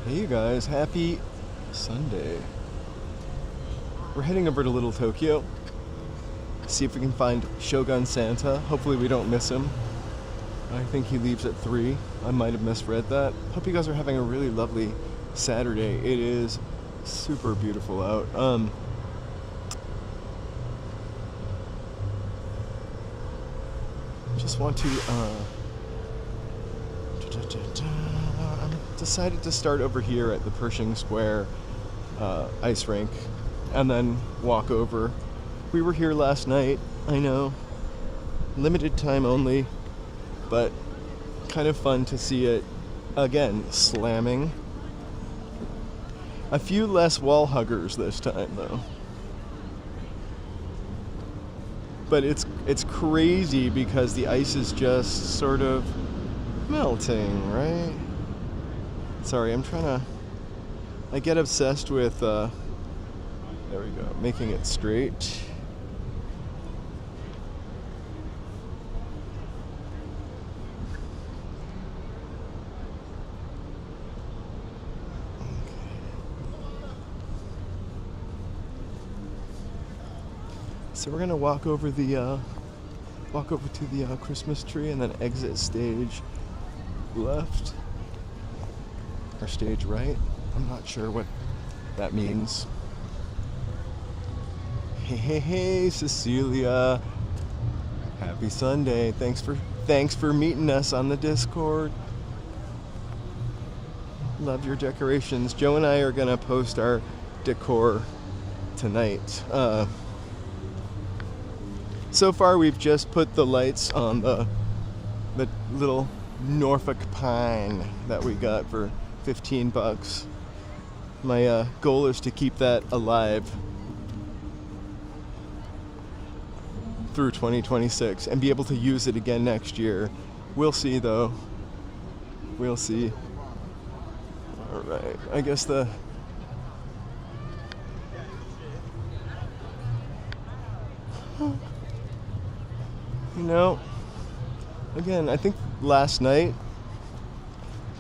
Hey you guys, happy Sunday. We're heading over to Little Tokyo. See if we can find Shogun Santa. Hopefully we don't miss him. I think he leaves at 3. I might have misread that. Hope you guys are having a really lovely Saturday. It is super beautiful out. Just want to decided to start over here at the Pershing Square ice rink and then walk over. We were here last night, I know, limited time only, but kind of fun to see it again slamming. A few less wall huggers this time though. But it's crazy because the ice is just sort of melting, right? Sorry, I get obsessed with, there we go, making it straight. Okay. So we're gonna walk over to the Christmas tree and then exit stage left. Or stage right. I'm not sure what that means. Hey, Cecilia. Happy Sunday. Thanks for meeting us on the Discord. Love your decorations. Joe and I are gonna post our decor tonight. So far we've just put the lights on the little Norfolk pine that we got for $15. My goal is to keep that alive through 2026 and be able to use it again next year. We'll see though. We'll see. Alright, I guess again, I think last night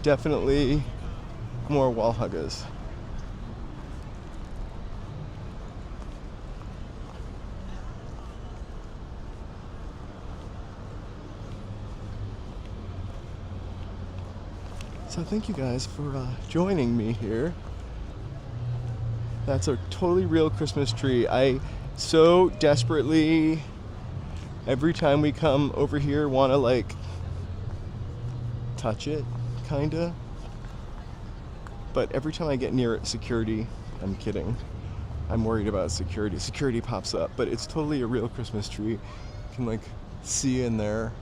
definitely more wall huggers. So thank you guys for joining me here. That's a totally real Christmas tree. I so desperately, every time we come over here, want to like touch it, kinda. But every time I get near it, security, I'm kidding. I'm worried about security. Security pops up, but it's totally a real Christmas tree. You can like see in there.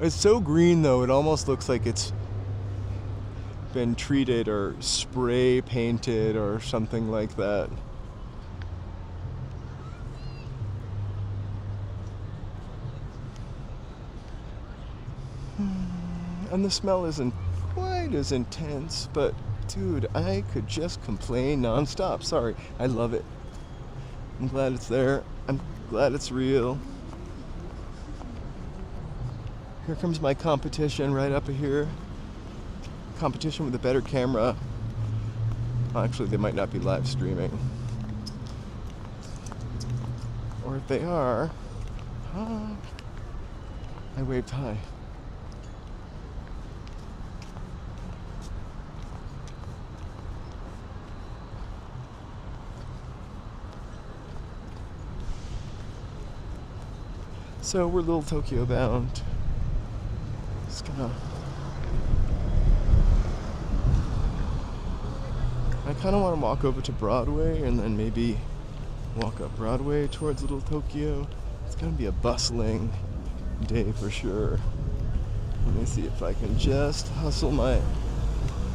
It's so green though, it almost looks like it's been treated or spray painted or something like that. And the smell isn't quite as intense, but dude, I could just complain nonstop. Sorry, I love it. I'm glad it's there. I'm glad it's real. Here comes my competition right up here. Competition with a better camera. Actually, they might not be live streaming. Or if they are, I waved hi. So we're Little Tokyo bound. Just gonna... I kind of want to walk over to Broadway and then maybe walk up Broadway towards Little Tokyo. It's gonna be a bustling day for sure. Let me see if I can just hustle my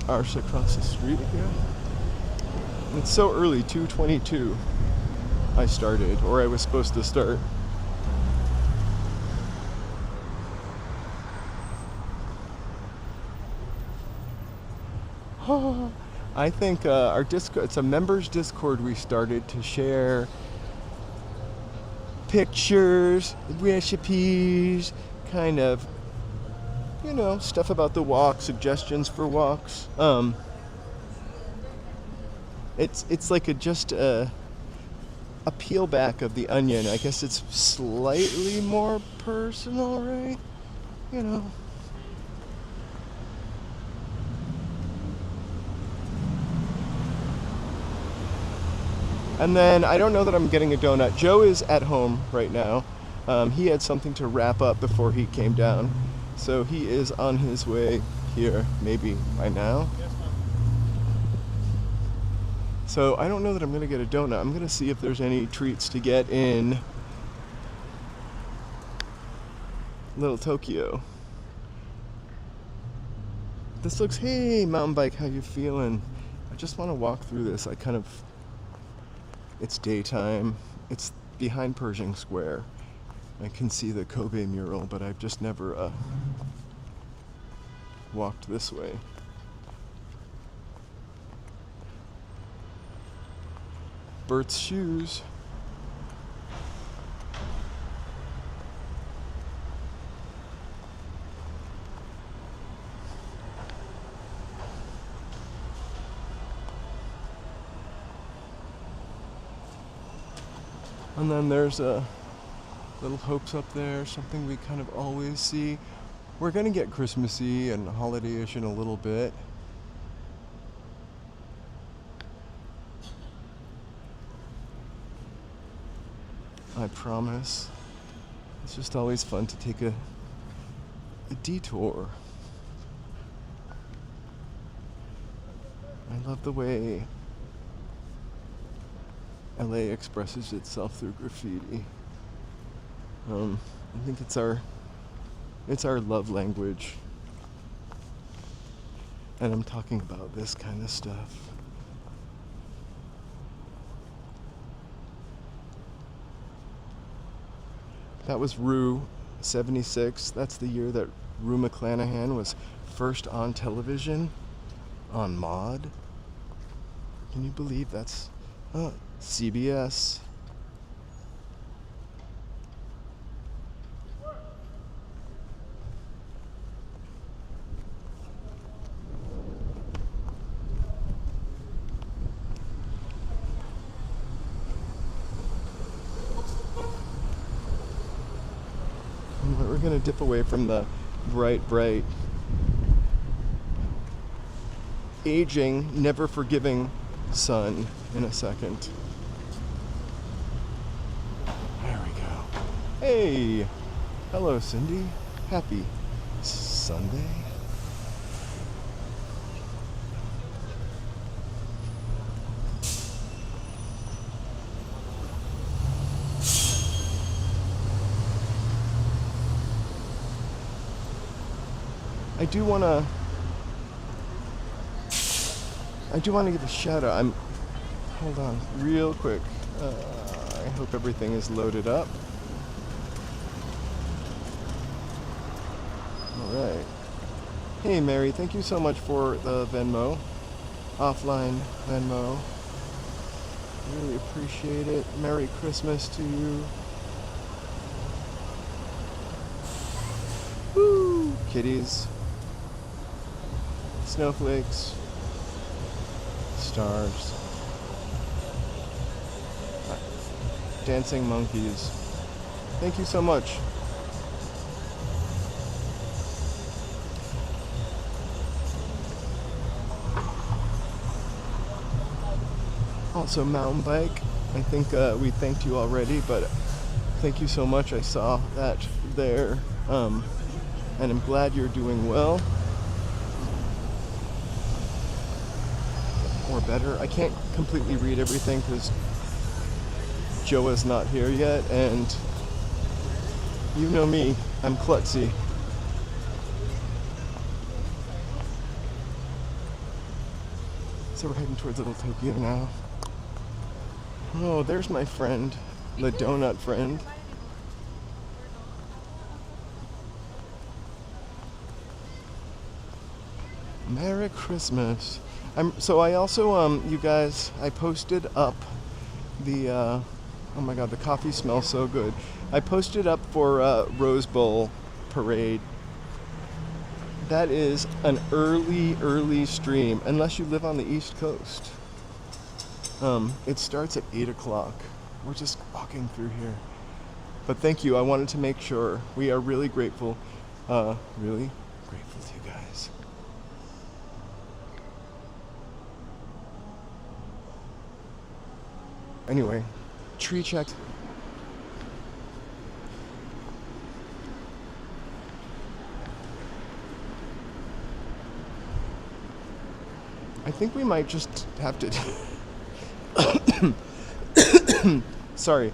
arse across the street here. It's so early, 2:22 I started, or I was supposed to start. I think our Discord, it's a members Discord we started to share pictures, recipes, kind of, you know, stuff about the walk, suggestions for walks. It's like just a peel back of the onion. I guess it's slightly more personal, right? You know. And then I don't know that I'm getting a donut. Joe is at home right now. He had something to wrap up before he came down. So he is on his way here, maybe by now. So I don't know that I'm going to get a donut. I'm going to see if there's any treats to get in Little Tokyo. This looks, hey, mountain bike, how you feeling? I just want to walk through this. It's daytime. It's behind Pershing Square. I can see the Kobe mural, but I've just never walked this way. Bert's shoes. And then there's a Little Hopes up there, something we kind of always see. We're gonna get Christmassy and holiday-ish in a little bit. I promise. It's just always fun to take a detour. I love the way LA expresses itself through graffiti. I think it's our love language. And I'm talking about this kind of stuff. That was Rue 76. That's the year that Rue McClanahan was first on television on Maude. Can you believe that's CBS? We're gonna dip away from the bright, aging, never forgiving sun in a second. There we go. Hey! Hello, Cindy. Happy Sunday. I do want to give a shout out. Hold on, real quick. I hope everything is loaded up. All right. Hey, Mary, thank you so much for the Venmo, offline Venmo. Really appreciate it. Merry Christmas to you. Woo! Kitties. Snowflakes, stars, dancing monkeys. Thank you so much. Also, mountain bike. I think we thanked you already, but thank you so much. I saw that there, and I'm glad you're doing well. Or better. I can't completely read everything because Joe is not here yet, and you know me, I'm klutzy. So we're heading towards Little Tokyo now. Oh, there's my friend, the donut friend. Merry Christmas. I also, you guys, I posted up the Oh my god, the coffee smells so good. I posted up for Rose Bowl parade. That is an early stream, unless you live on the East Coast. It starts at 8 o'clock. We're just walking through here. But thank you, I wanted to make sure. We are really grateful. Really grateful to you guys. Anyway, tree check. I think we might just have to... Sorry.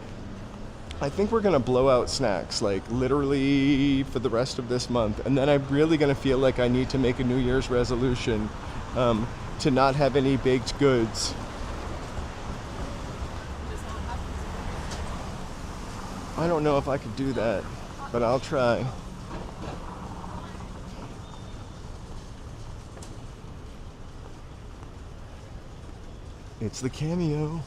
I think we're going to blow out snacks, like literally for the rest of this month. And then I'm really going to feel like I need to make a New Year's resolution to not have any baked goods. I don't know if I could do that, but I'll try. It's the Cameo.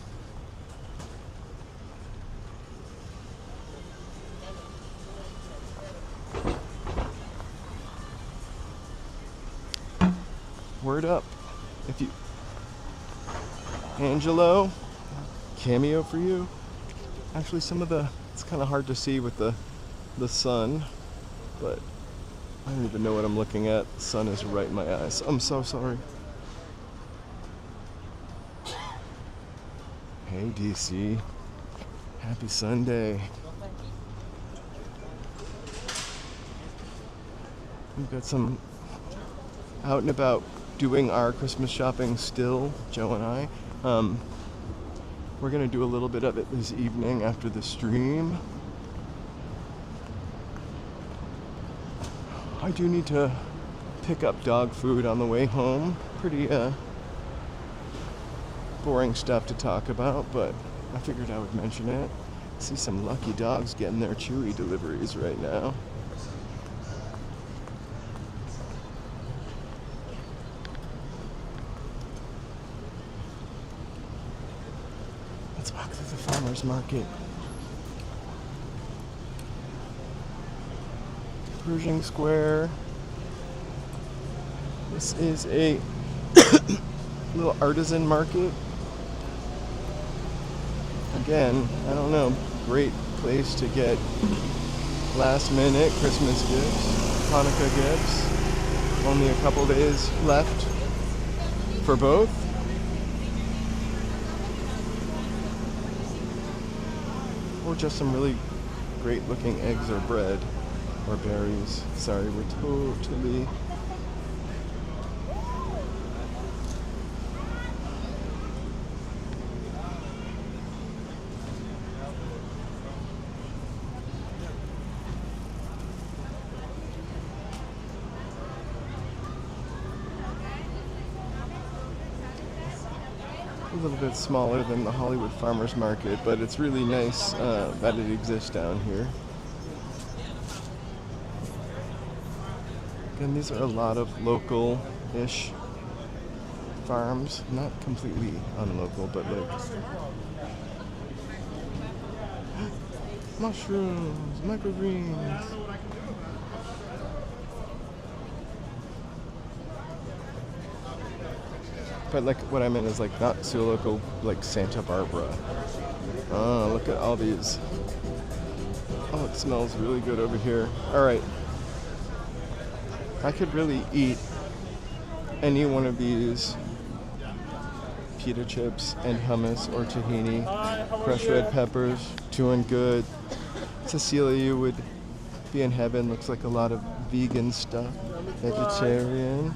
Word up. If you... Angelo, Cameo for you. Actually, some of the... It's kind of hard to see with the sun, but I don't even know what I'm looking at. The sun is right in my eyes. I'm so sorry. Hey, DC. Happy Sunday. We've got some out and about doing our Christmas shopping still, Joe and I. We're going to do a little bit of it this evening after the stream. I do need to pick up dog food on the way home. Pretty boring stuff to talk about, but I figured I would mention it. I see some lucky dogs getting their Chewy deliveries right now. Let's walk through the farmer's market. Pershing Square. This is a little artisan market. Again, I don't know, great place to get last minute Christmas gifts, Hanukkah gifts. Only a couple days left for both. Or just some really great looking eggs or bread or berries. Sorry, we're totally... a little bit smaller than the Hollywood Farmers Market, but it's really nice that it exists down here. Again, these are a lot of local-ish farms, not completely unlocal, but like mushrooms, microgreens. But like what I meant is like not so local, like Santa Barbara. Oh, look at all these. Oh, it smells really good over here. All right. I could really eat any one of these pita chips and hummus or tahini, crushed red peppers, chewing good. Cecilia, you would be in heaven. Looks like a lot of vegan stuff, vegetarian.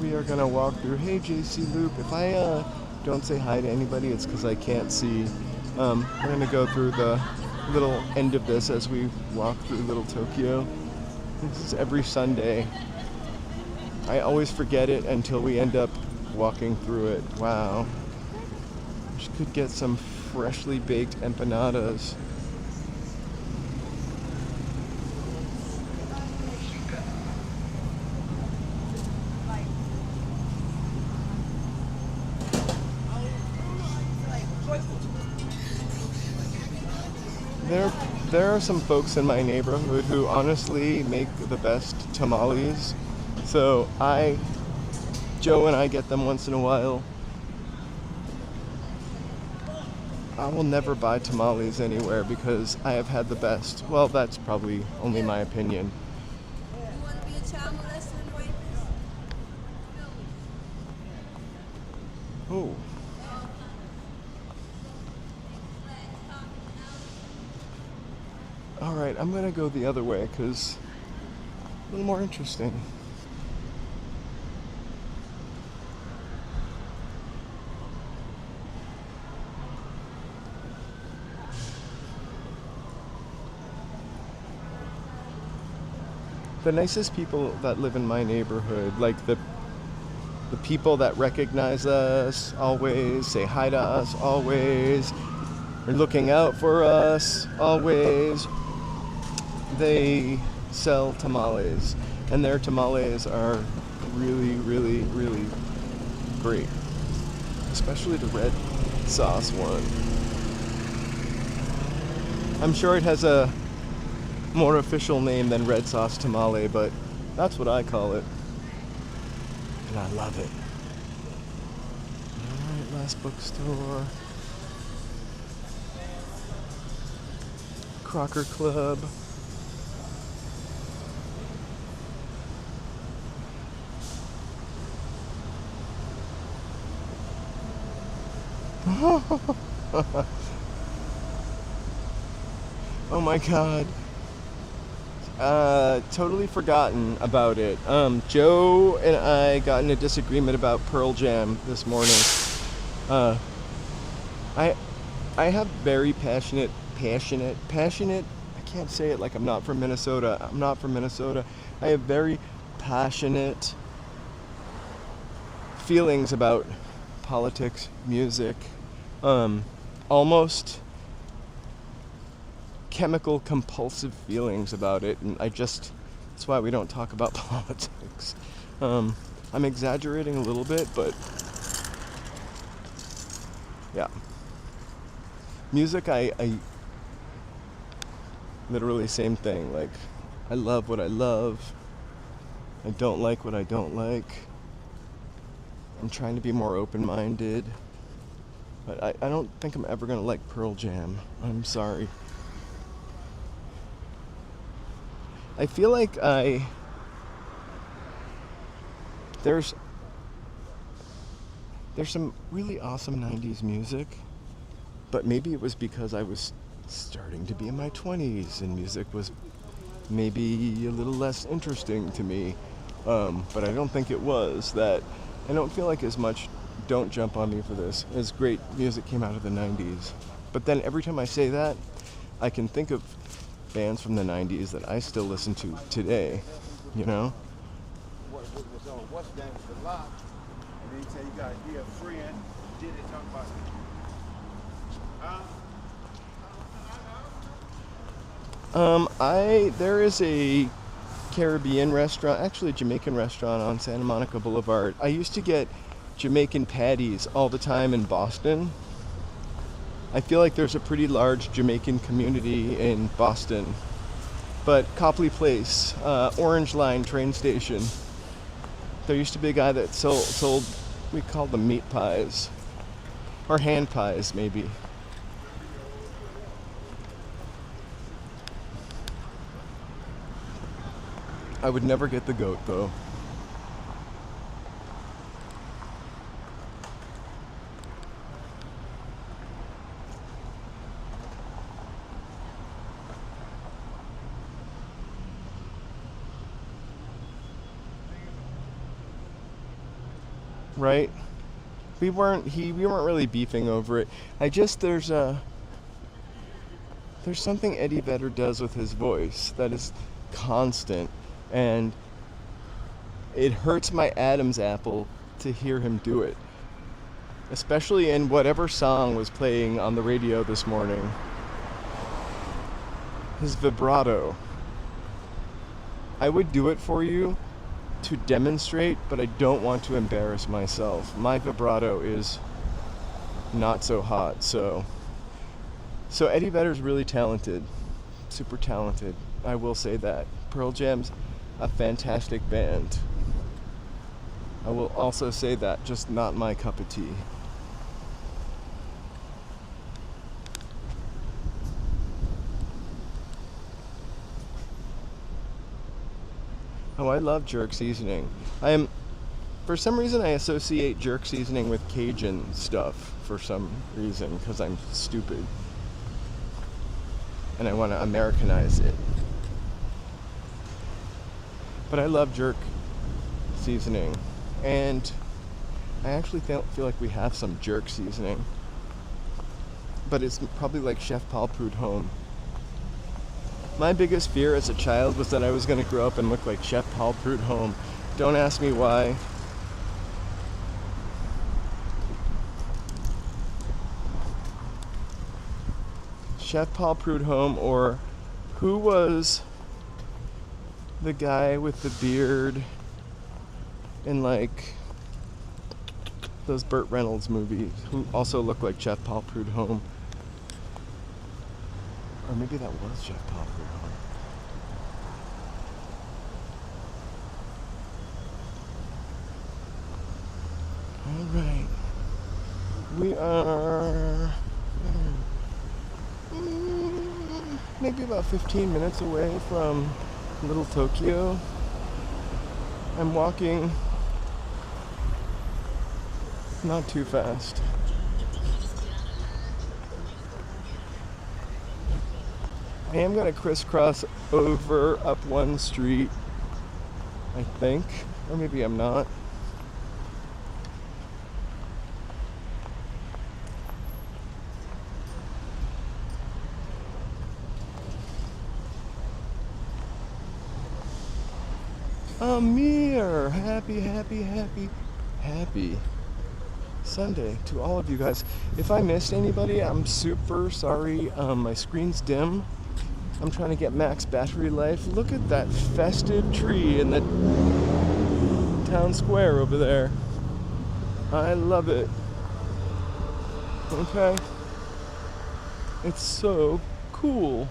We are gonna walk through. Hey, JC Loop. If I don't say hi to anybody, it's because I can't see. We're gonna go through the little end of this as we walk through Little Tokyo. This is every Sunday. I always forget it until we end up walking through it. Wow. Just could get some freshly baked empanadas. There are some folks in my neighborhood who honestly make the best tamales. So Joe and I get them once in a while. I will never buy tamales anywhere because I have had the best. Well, that's probably only my opinion. You want to be a child molester and rapist? Oh. Alright, I'm gonna go the other way because a little more interesting. The nicest people that live in my neighborhood, like the people that recognize us always, say hi to us always, are looking out for us always, they sell tamales, and their tamales are really, really, really great, especially the red sauce one. I'm sure it has a more official name than red sauce tamale, but that's what I call it, and I love it. Alright, last bookstore. Crocker Club. Oh my god. Totally forgotten about it. Joe and I got in a disagreement about Pearl Jam this morning. I have very passionate, I can't say it like I'm not from Minnesota. I'm not from Minnesota. I have very passionate feelings about politics, music, almost chemical compulsive feelings about it, and that's why we don't talk about politics. I'm exaggerating a little bit, but yeah. Music, I literally same thing. Like, I love what I love. I don't like what I don't like. I'm trying to be more open-minded, but I don't think I'm ever gonna like Pearl Jam. I'm sorry. I feel like there's some really awesome 90s music, but maybe it was because I was starting to be in my 20s and music was maybe a little less interesting to me, but I don't think it was that. I don't feel like as much, don't jump on me for this, as great music came out of the 90s. But then every time I say that, I can think of bands from the 90s that I still listen to today, you know? What was on What's That was the lot, and then you say you got to be a friend, did it talk about there is a Caribbean restaurant, actually a Jamaican restaurant on Santa Monica Boulevard. I used to get Jamaican patties all the time in Boston. I feel like there's a pretty large Jamaican community in Boston. But Copley Place, Orange Line train station, there used to be a guy that sold we called them meat pies. Or hand pies, maybe. I would never get the goat, though. Right? We weren't really beefing over it. There's something Eddie Vedder does with his voice that is constant. And it hurts my Adam's apple to hear him do it. Especially in whatever song was playing on the radio this morning. His vibrato. I would do it for you to demonstrate, but I don't want to embarrass myself. My vibrato is not so hot, so Eddie Vedder's really talented. Super talented. I will say that. Pearl Jam's a fantastic band. I will also say that, just not my cup of tea. Oh, I love jerk seasoning. For some reason, I associate jerk seasoning with Cajun stuff for some reason, because I'm stupid. And I want to Americanize it. But I love jerk seasoning. And I actually feel like we have some jerk seasoning. But it's probably like Chef Paul Prudhomme. My biggest fear as a child was that I was going to grow up and look like Chef Paul Prudhomme. Don't ask me why. Chef Paul Prudhomme, or who was the guy with the beard in like those Burt Reynolds movies, who also looked like Chef Paul Prudhomme? Or maybe that was Chef Paul Prudhomme. Alright. We are maybe about 15 minutes away from Little Tokyo. I'm walking not too fast. I am going to crisscross over up one street, I think, or maybe I'm not. Amir, happy Sunday to all of you guys. If I missed anybody, I'm super sorry. My screen's dim. I'm trying to get max battery life. Look at that festive tree in the town square over there. I love it. Okay. It's so cool.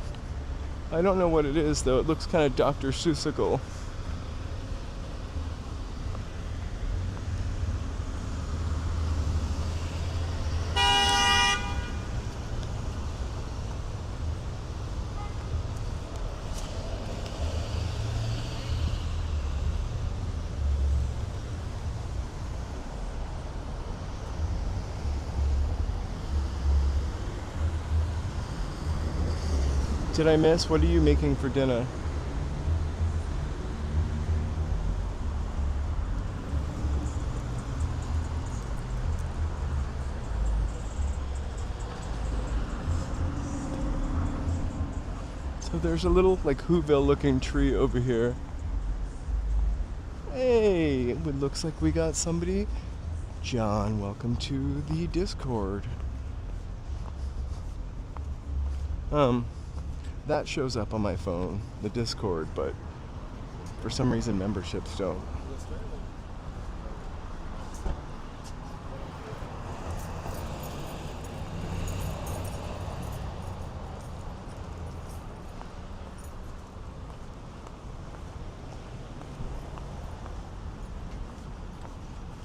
I don't know what it is though. It looks kind of Dr. Seussical. Did I miss? What are you making for dinner? So there's a little like Whoville looking tree over here. Hey, it looks like we got somebody. John, welcome to the Discord. That shows up on my phone, the Discord, but for some reason memberships don't.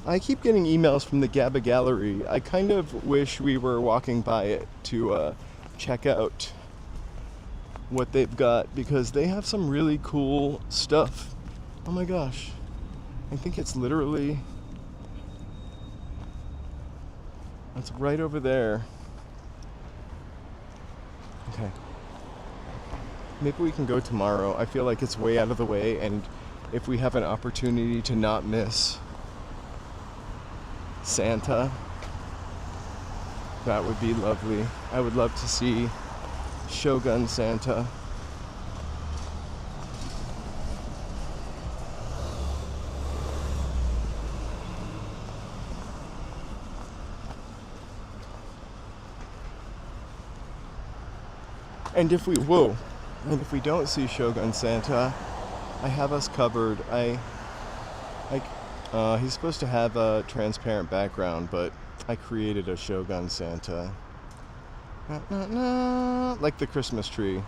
I keep getting emails from the GABA Gallery. I kind of wish we were walking by it to check out what they've got, because they have some really cool stuff. Oh my gosh. I think it's literally... That's right over there. Okay. Maybe we can go tomorrow. I feel like it's way out of the way, and if we have an opportunity to not miss Santa, that would be lovely. I would love to see Shogun Santa. And if we don't see Shogun Santa, I have us covered. He's supposed to have a transparent background, but I created a Shogun Santa. Like the Christmas tree.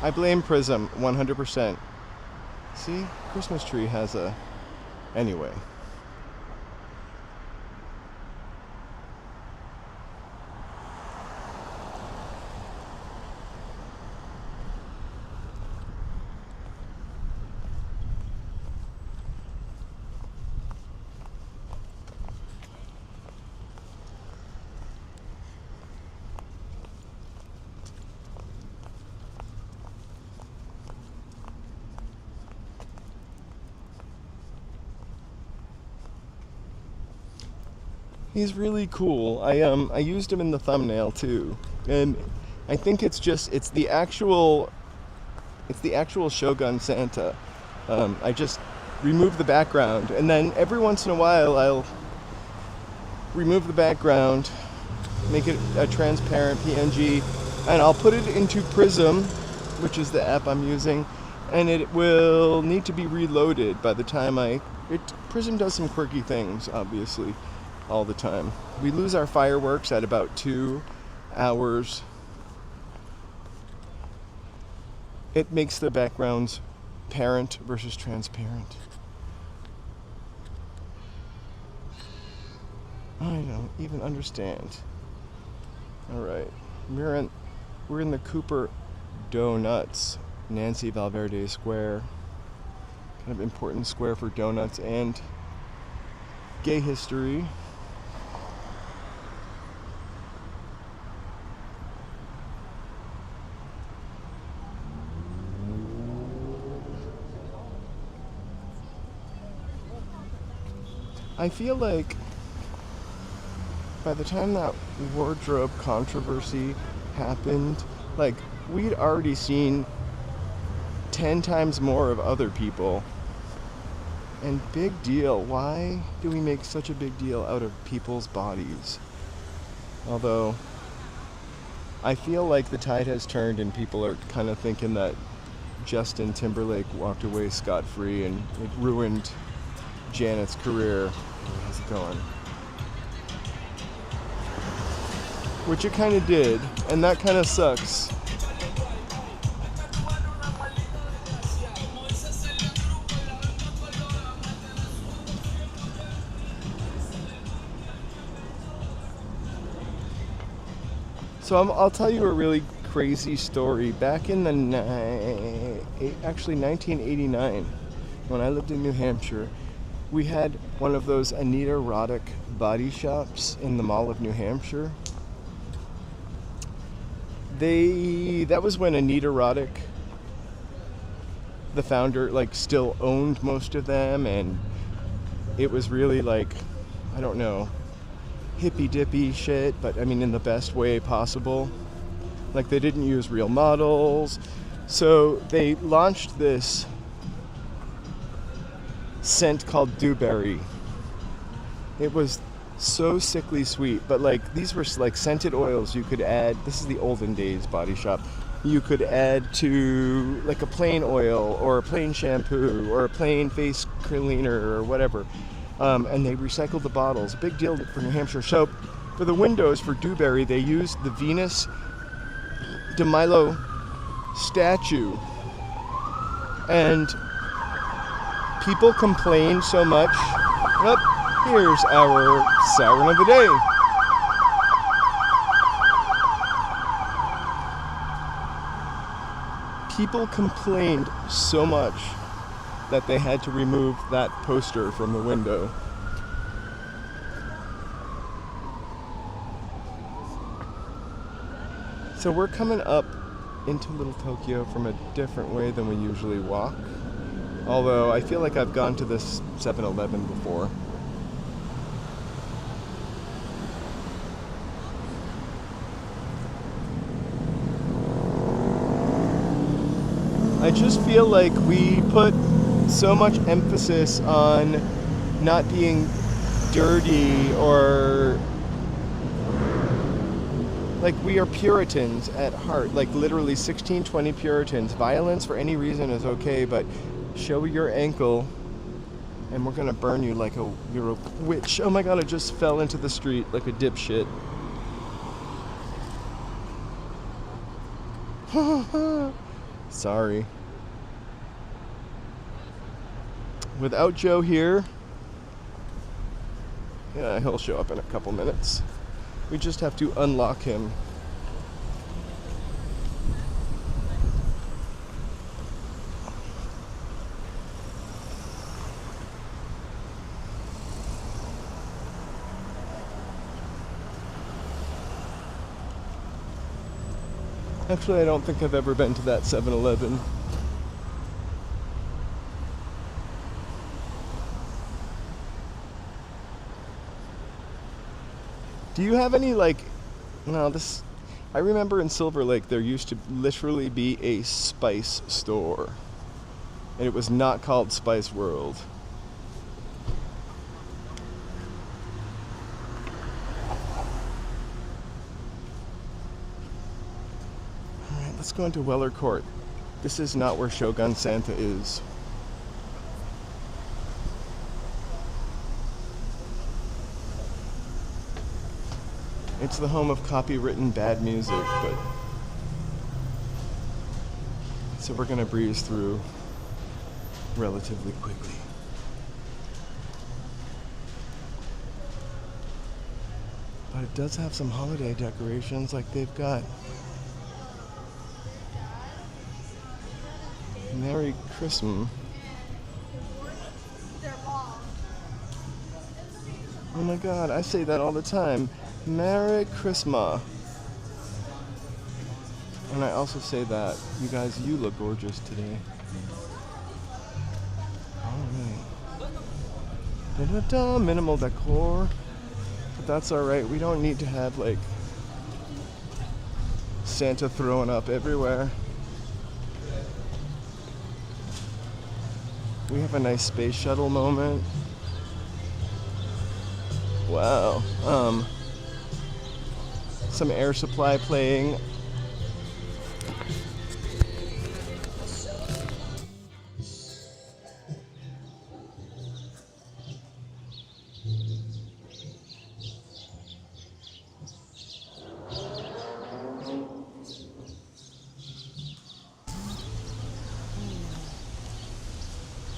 I blame Prism 100%. See, Christmas tree has a... Anyway. He's really cool. I used him in the thumbnail too, and I think it's the actual Shogun Santa. I just remove the background, and then every once in a while I'll remove the background, make it a transparent PNG, and I'll put it into Prism, which is the app I'm using, and it will need to be reloaded by the time Prism does some quirky things, obviously. All the time. We lose our fireworks at about 2 hours. It makes the backgrounds parent versus transparent. I don't even understand. Alright. We're in the Cooper Donuts, Nancy Valverde Square. Kind of important square for donuts and gay history. I feel like by the time that wardrobe controversy happened, like, we'd already seen 10 times more of other people. And big deal. Why do we make such a big deal out of people's bodies? Although, I feel like the tide has turned and people are kind of thinking that Justin Timberlake walked away scot-free and it ruined Janet's career. How's it going? Which it kind of did, and that kind of sucks. So I'll tell you a really crazy story. Back in the 1989, when I lived in New Hampshire, we had one of those Anita Roddick body shops in the Mall of New Hampshire. That was when Anita Roddick, the founder, like, still owned most of them, and it was really like, I don't know, hippy dippy shit, but I mean in the best way possible. Like, they didn't use real models, so they launched this scent called Dewberry. It was so sickly sweet, but like, these were like scented oils you could add. This is the olden days Body Shop. You could add to like a plain oil or a plain shampoo or a plain face cleaner or whatever, and they recycled the bottles. A big deal for New Hampshire. So for the windows for Dewberry, they used the Venus de Milo statue, and people complained so much. Well, here's our siren of the day. People complained so much that they had to remove that poster from the window. So we're coming up into Little Tokyo from a different way than we usually walk. Although I feel like I've gone to this 7-Eleven before. I just feel like we put so much emphasis on not being dirty, or like we are Puritans at heart, like literally 1620 Puritans. Violence for any reason is okay, but show your ankle and we're gonna burn you like you're a witch. Oh my god, I just fell into the street like a dipshit. Sorry. Without Joe here, yeah, he'll show up in a couple minutes. We just have to unlock him. Actually, I don't think I've ever been to that 7-Eleven. Do you have any, like, no, this, I remember in Silver Lake there used to literally be a spice store. And it was not called Spice World. Alright, let's go into Weller Court. This is not where Shogun Santa is. It's the home of copywritten bad music, but so we're gonna breeze through relatively quickly. But it does have some holiday decorations, like they've got Merry Christmas. Oh my god, I say that all the time. Merry Christmas. And I also say that, you guys, you look gorgeous today. Alright. Da-da-da, minimal decor. But that's alright, we don't need to have, like, Santa throwing up everywhere. We have a nice space shuttle moment. Wow. Some air supply playing.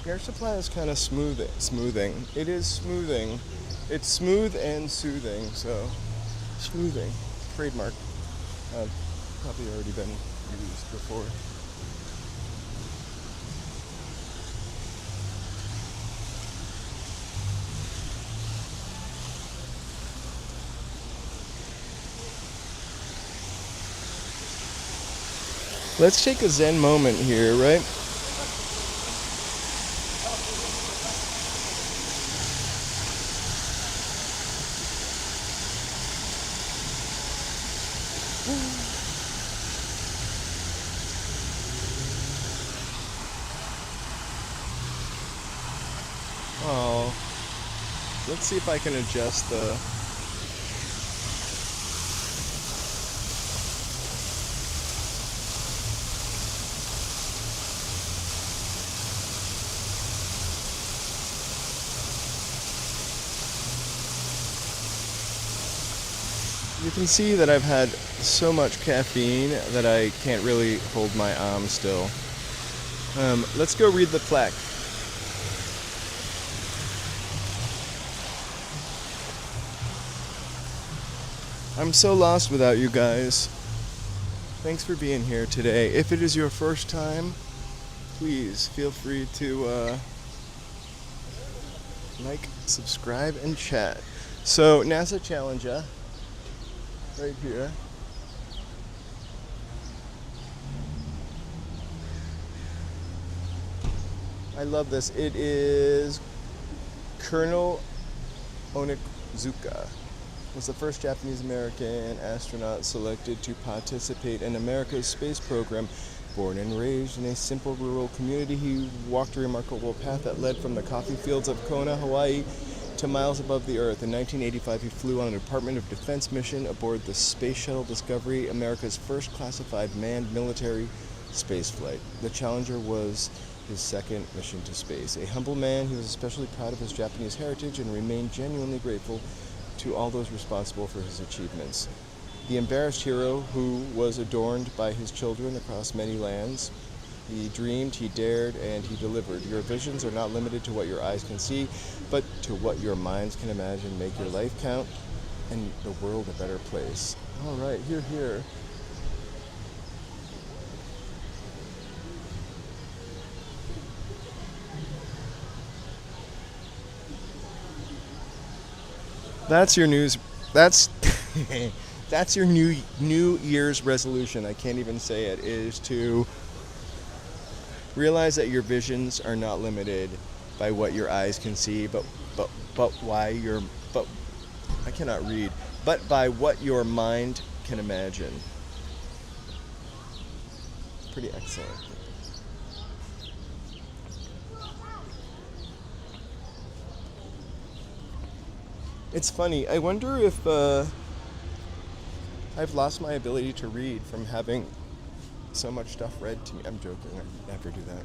Air supply is kind of smoothing. It is smoothing. It's smooth and soothing, so smoothing. Trademark. Probably already been used before. Let's take a Zen moment here, right? Oh, let's see if I can adjust the... You can see that I've had so much caffeine that I can't really hold my arm still. Let's go read the plaque. I'm so lost without you guys. Thanks for being here today. If it is your first time, please feel free to like, subscribe, and chat. So, NASA Challenger, right here. I love this. It is Colonel Onizuka. Was the first Japanese-American astronaut selected to participate in America's space program. Born and raised in a simple rural community, he walked a remarkable path that led from the coffee fields of Kona, Hawaii, to miles above the Earth. In 1985, he flew on a Department of Defense mission aboard the Space Shuttle Discovery, America's first classified manned military spaceflight. The Challenger was his second mission to space. A humble man, he was especially proud of his Japanese heritage and remained genuinely grateful to all those responsible for his achievements. The embarrassed hero who was adorned by his children across many lands. He dreamed, he dared, and he delivered. Your visions are not limited to what your eyes can see, but to what your minds can imagine. Make your life count and the world a better place. All right, here. That's your news. That's that's your New Year's resolution. I can't even say it. Is to realize that your visions are not limited by what your eyes can see, but I cannot read. But by what your mind can imagine. Pretty excellent. It's funny. I wonder if I've lost my ability to read from having so much stuff read to me. I'm joking. I never do that.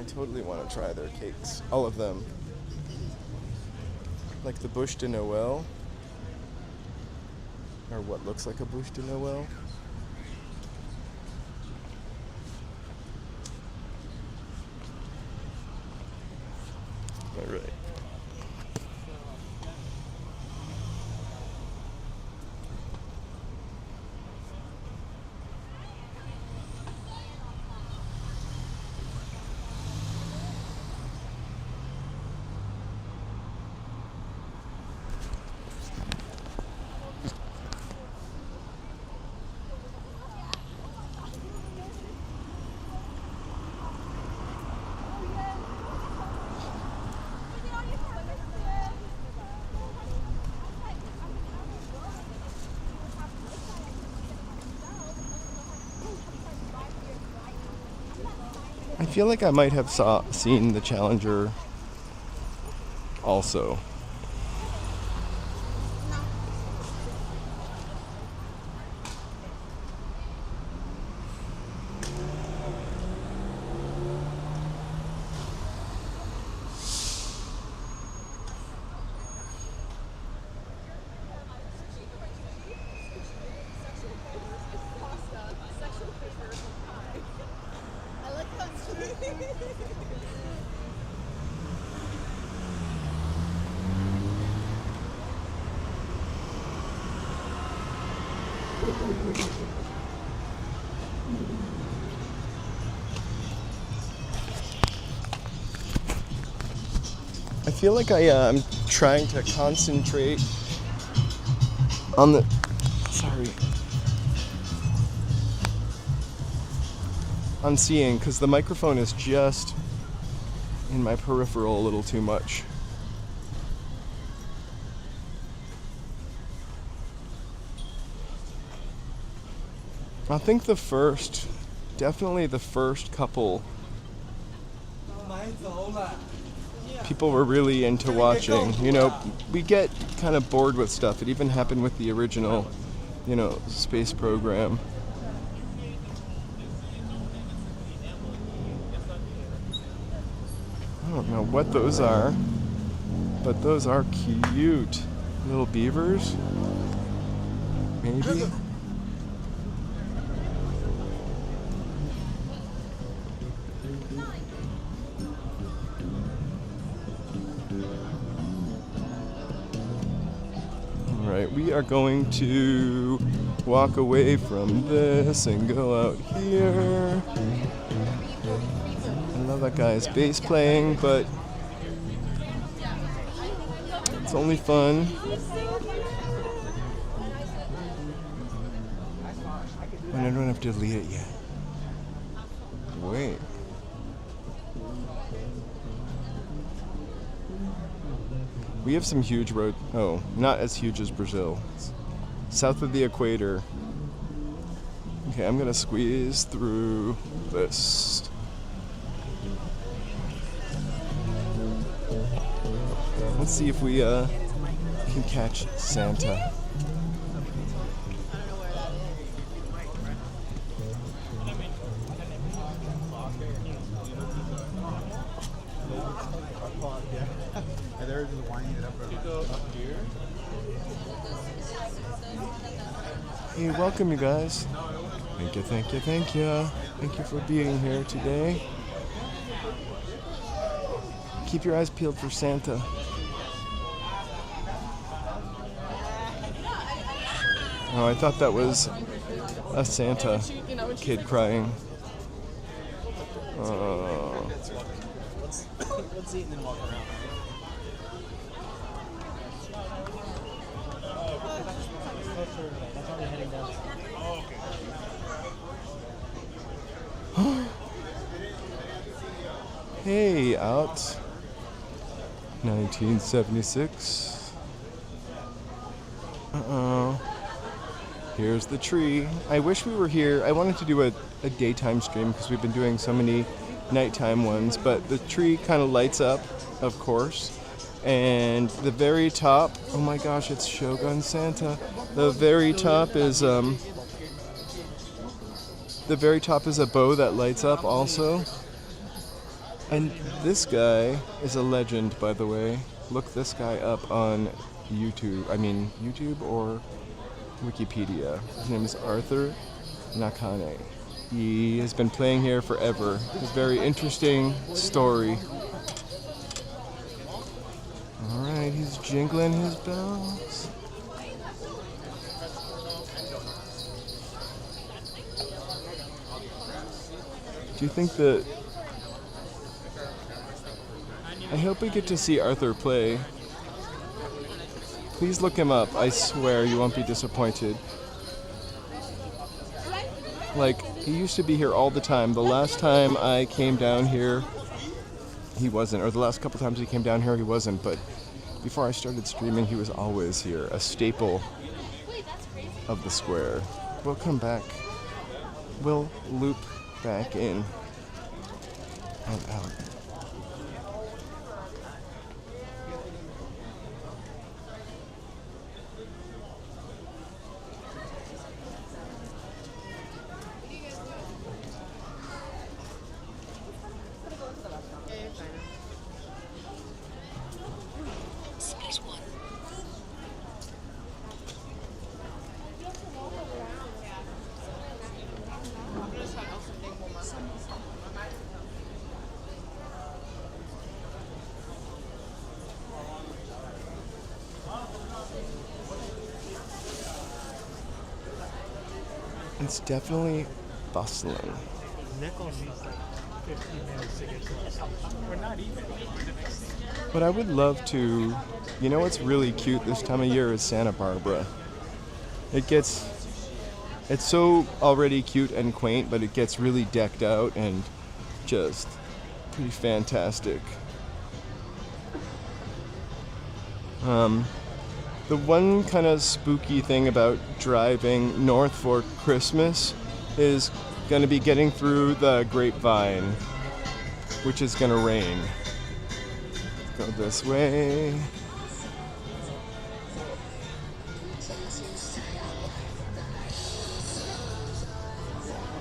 I totally want to try their cakes. All of them. Like the bûche de Noël. Or what looks like a bûche de Noël. All right. I feel like I might have seen the Challenger also. I feel like I'm trying to concentrate on the... Sorry. On seeing, because the microphone is just in my peripheral a little too much. I think definitely the first couple people were really into watching. You know, we get kind of bored with stuff. It even happened with the original, space program. I don't know what those are, but those are cute. Little beavers, maybe? Alright, we are going to walk away from this and go out here. I love that guy's bass playing, but it's only fun. And I don't have to delete it yet. Wait. We have some huge road. Oh, not as huge as Brazil. South of the equator. Okay, I'm gonna squeeze through this. Let's see if we can catch Santa. Hey, welcome you guys. Thank you, thank you, thank you. Thank you for being here today. Keep your eyes peeled for Santa. Oh, I thought that was a Santa kid crying. Let's eat and then walk around. That's already heading down. Hey, out. 1976. Uh-oh. Here's the tree. I wish we were here. I wanted to do a daytime stream because we've been doing so many nighttime ones, but the tree kind of lights up, of course. And the very top, oh my gosh, it's Shogun Santa. The very top is a bow that lights up also. And this guy is a legend, by the way. Look this guy up on YouTube. I mean, YouTube or Wikipedia. His name is Arthur Nakane. He has been playing here forever. A very interesting story. Alright, he's jingling his bells. Do you think that... I hope we get to see Arthur play. Please look him up. I swear you won't be disappointed. Like, he used to be here all the time. The last time I came down here, he wasn't. Or the last couple times he came down here, he wasn't. But before I started streaming, he was always here. A staple of the square. We'll come back. We'll loop back in and out. It's definitely bustling. But I would love to, you know what's really cute this time of year is Santa Barbara. It's so already cute and quaint, but it gets really decked out and just pretty fantastic. The one kind of spooky thing about driving north for Christmas is going to be getting through the grapevine, which is going to rain. Go this way.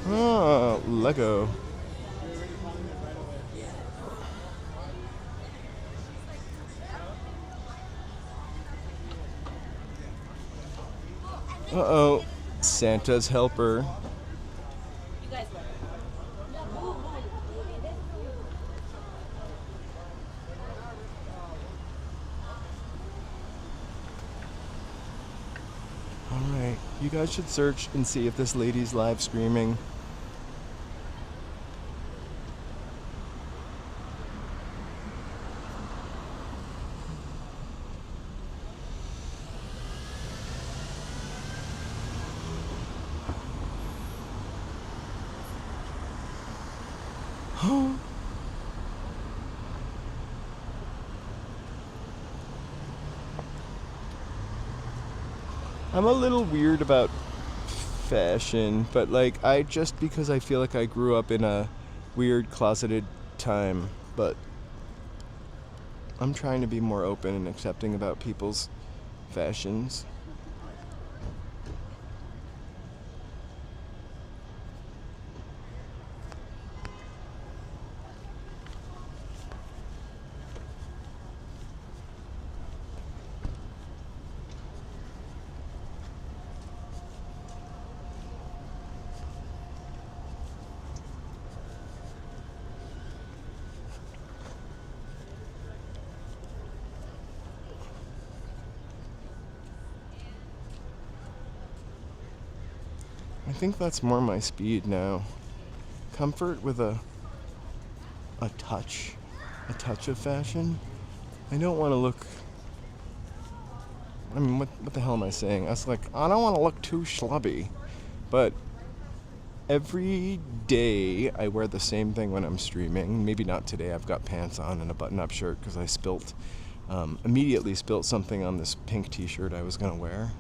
Oh, Lego. Uh-oh, Santa's helper. Alright, you guys should search and see if this lady's live streaming. I'm a little weird about fashion, but like because I feel like I grew up in a weird closeted time, but I'm trying to be more open and accepting about people's fashions. I think that's more my speed now. Comfort with a touch of fashion. I don't want to look. I mean, what the hell am I saying? I was like, I don't want to look too schlubby, but every day I wear the same thing when I'm streaming. Maybe not today. I've got pants on and a button-up shirt because I immediately spilt something on this pink T-shirt I was gonna wear.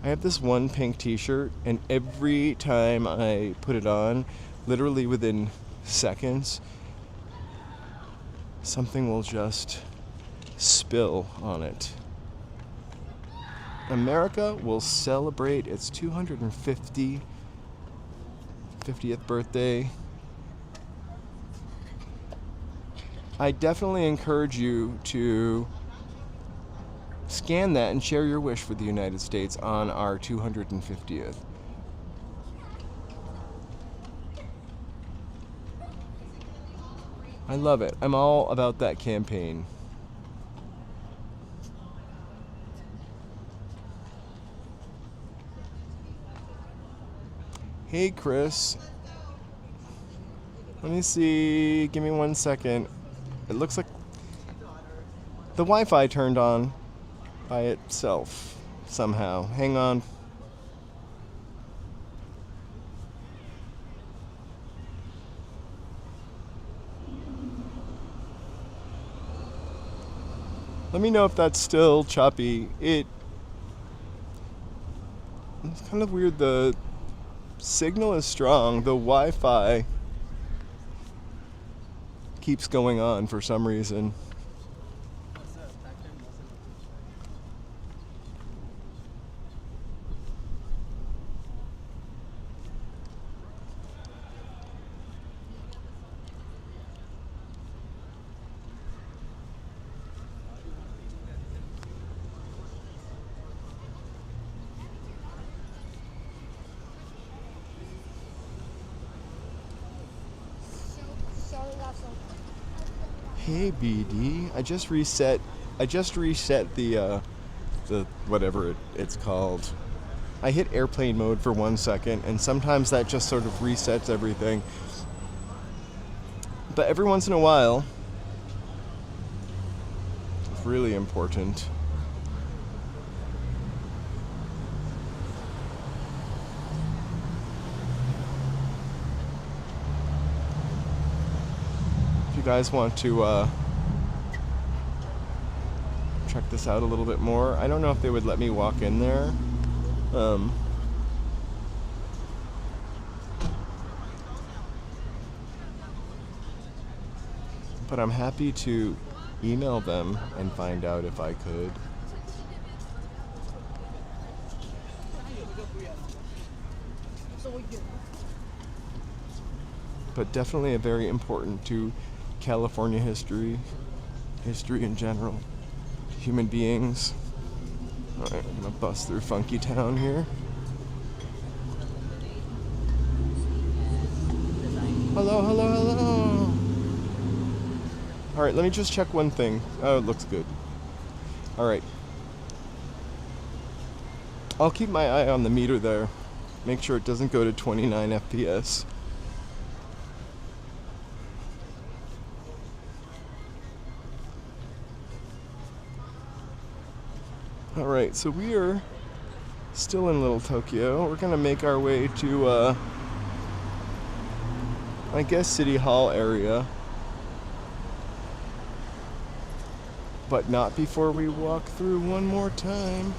I have this one pink T-shirt, and every time I put it on, literally within seconds, something will just spill on it. America will celebrate its 250th birthday. I definitely encourage you to scan that and share your wish for the United States on our 250th. I love it. I'm all about that campaign. Hey, Chris. Let me see. Give me 1 second. It looks like the Wi-Fi turned on by itself somehow. Hang on. Let me know if that's still choppy. It's kind of weird. The signal is strong. The Wi-Fi keeps going on for some reason. Hey BD, I just reset the whatever it's called. I hit airplane mode for 1 second, and sometimes that just sort of resets everything. But every once in a while, it's really important. If you guys want to check this out a little bit more, I don't know if they would let me walk in there. But I'm happy to email them and find out if I could. But definitely a very important to California history in general, human beings. Alright, I'm gonna bust through Funky Town here. Hello, hello, hello! Alright, let me just check one thing. Oh, it looks good. Alright. I'll keep my eye on the meter there. Make sure it doesn't go to 29 FPS. Alright, so we are still in Little Tokyo. We're gonna make our way to, I guess, City Hall area. But not before we walk through one more time.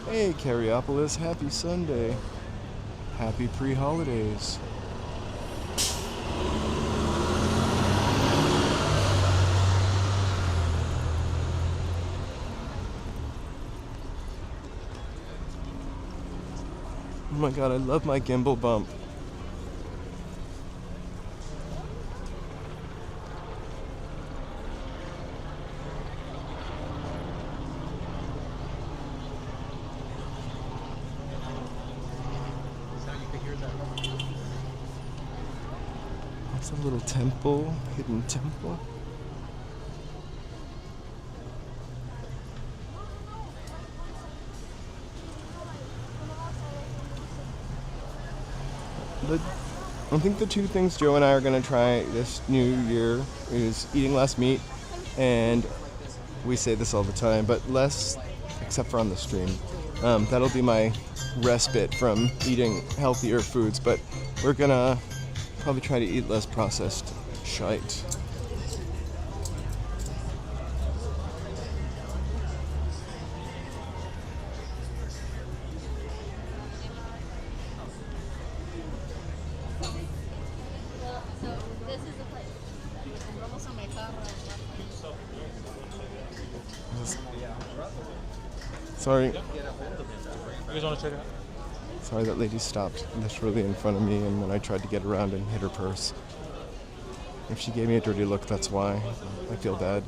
Hey, Cariopolis, happy Sunday. Happy pre-holidays. Oh my god, I love my gimbal bump. It's a little temple, hidden temple. I think the two things Joe and I are going to try this new year is eating less meat, and we say this all the time, but less, except for on the stream. That'll be my respite from eating healthier foods, but we're going to probably try to eat less processed shite. Sorry. You guys want to check it out? Sorry, that lady stopped literally in front of me, and then I tried to get around and hit her purse. If she gave me a dirty look, that's why. I feel bad.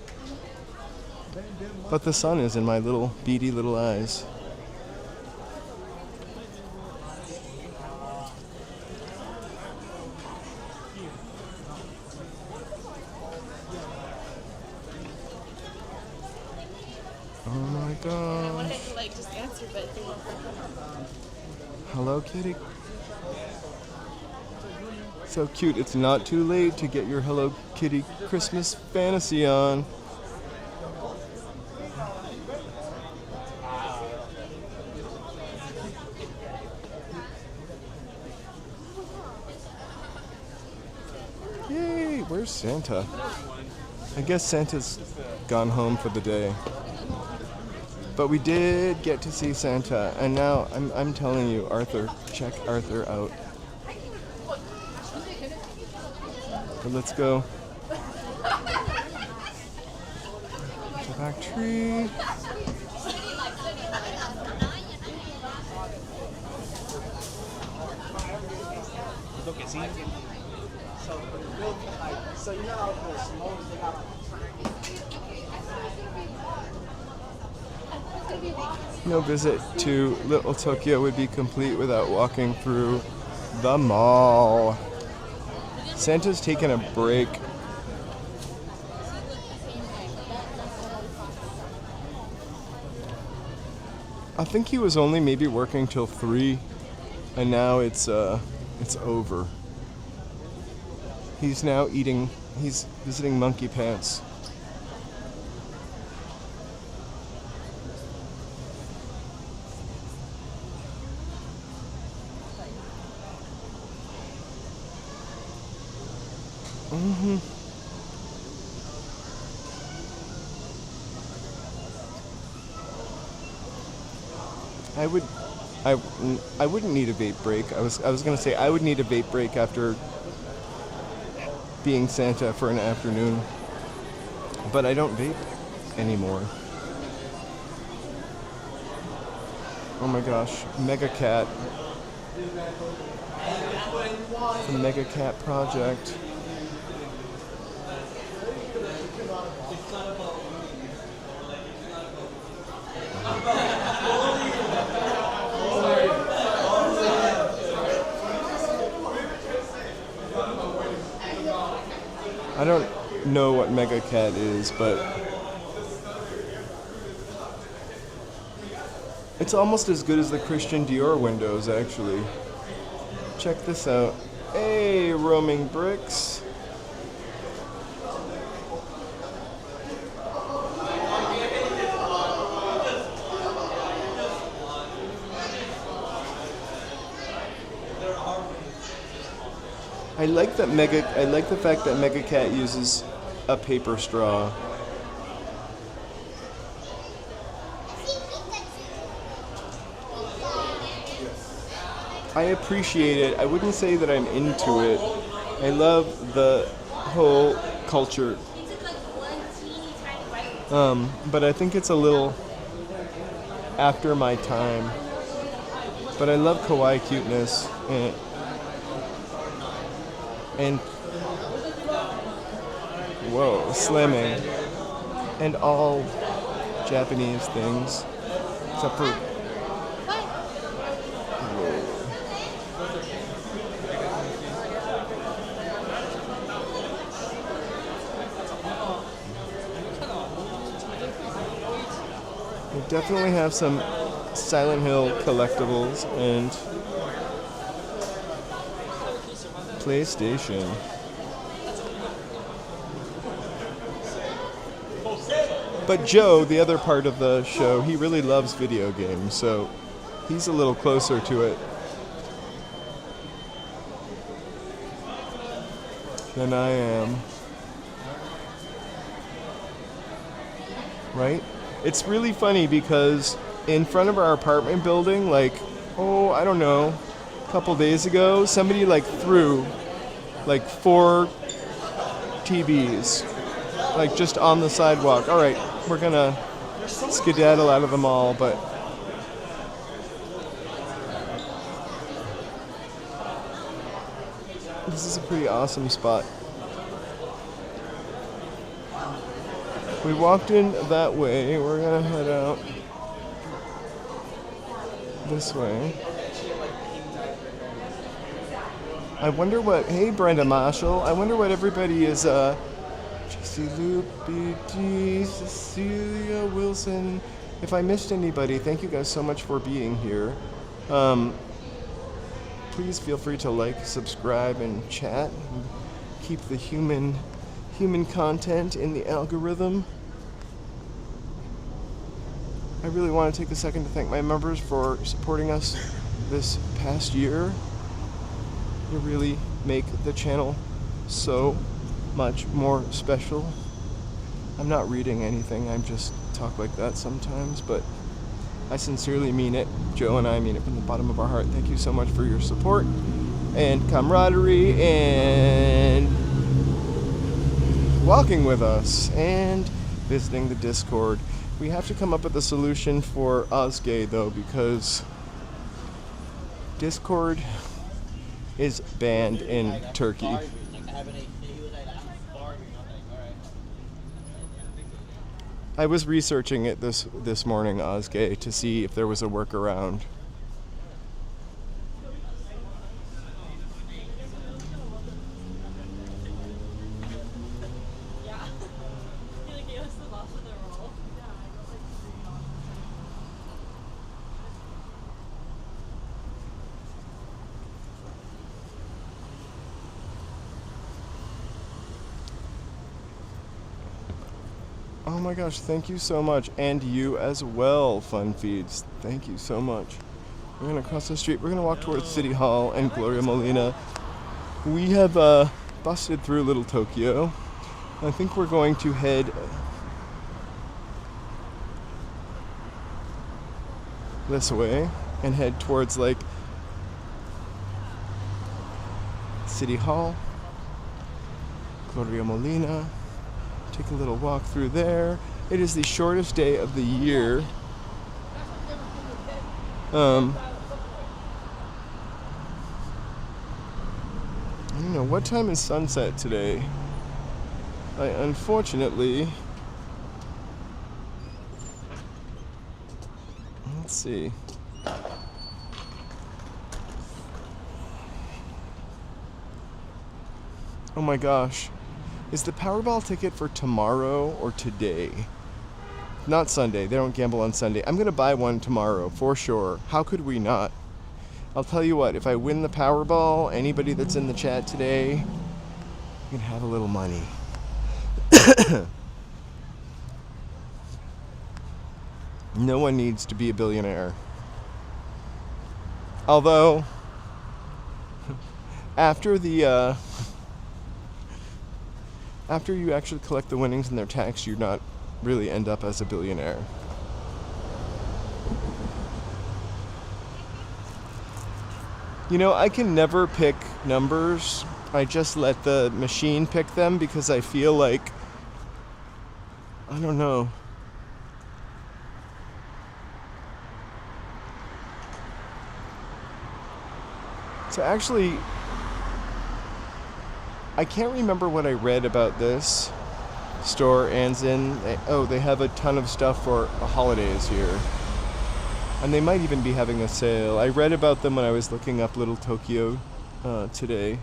But the sun is in my little beady little eyes. Oh my gosh. Just answer, but Hello, kitty. So cute. It's not too late to get your Hello Kitty Christmas fantasy on. Yay! Where's Santa? I guess Santa's gone home for the day. But we did get to see Santa, and now I'm telling you, Arthur, check Arthur out. But let's go. The back tree. So you know how the smokes they got. No visit to Little Tokyo would be complete without walking through the mall. Santa's taking a break. I think he was only maybe working till 3, and now it's over. He's now he's visiting Monkey Pants. I wouldn't need a vape break. I was gonna say I would need a vape break after being Santa for an afternoon, but I don't vape anymore. Oh my gosh, Mega Cat. The Mega Cat project. I don't know what Mega Cat is, but it's almost as good as the Christian Dior windows, actually. Check this out. Hey, roaming bricks. I like the fact that Mega Cat uses a paper straw. I appreciate it. I wouldn't say that I'm into it. I love the whole culture. But I think it's a little after my time. But I love kawaii cuteness and whoa, slamming, and all Japanese things, except for we definitely have some Silent Hill collectibles and PlayStation. But Joe, the other part of the show, he really loves video games, so he's a little closer to it than I am. Right? It's really funny because in front of our apartment building, like, I don't know, a couple days ago, somebody like threw like 4 TVs, like just on the sidewalk. All right, we're gonna skedaddle out of the mall, but this is a pretty awesome spot. We walked in that way. We're gonna head out this way. I wonder what, hey Brenda Marshall, I wonder what everybody is, Jesse Loopy G, Cecilia Wilson. If I missed anybody, thank you guys so much for being here. Please feel free to like, subscribe, and chat. And keep the human content in the algorithm. I really want to take a second to thank my members for supporting us this past year. You really make the channel so much more special. I'm not reading anything, I just talk like that sometimes, but I sincerely mean it. Joe and I mean it from the bottom of our heart. Thank you so much for your support and camaraderie and walking with us and visiting the Discord. We have to come up with a solution for Ozgay though, because Discord is banned in Turkey. I was researching it this morning, Ozgay, to see if there was a workaround. Oh my gosh, thank you so much. And you as well, Fun Feeds. Thank you so much. We're going to cross the street. We're going to walk towards City Hall and Gloria Molina. We have busted through Little Tokyo. I think we're going to head this way and head towards like City Hall, Gloria Molina. Take a little walk through there. It is the shortest day of the year. I don't know, what time is sunset today? I unfortunately... Let's see. Oh my gosh. Is the Powerball ticket for tomorrow or today? Not Sunday. They don't gamble on Sunday. I'm going to buy one tomorrow, for sure. How could we not? I'll tell you what, if I win the Powerball, anybody that's in the chat today, you can have a little money. No one needs to be a billionaire. Although, after the... After you actually collect the winnings and they're taxed, you not really end up as a billionaire. You know, I can never pick numbers. I just let the machine pick them because I feel like, I don't know. So actually, I can't remember what I read about this store, Anzin. They have a ton of stuff for the holidays here. And they might even be having a sale. I read about them when I was looking up Little Tokyo today.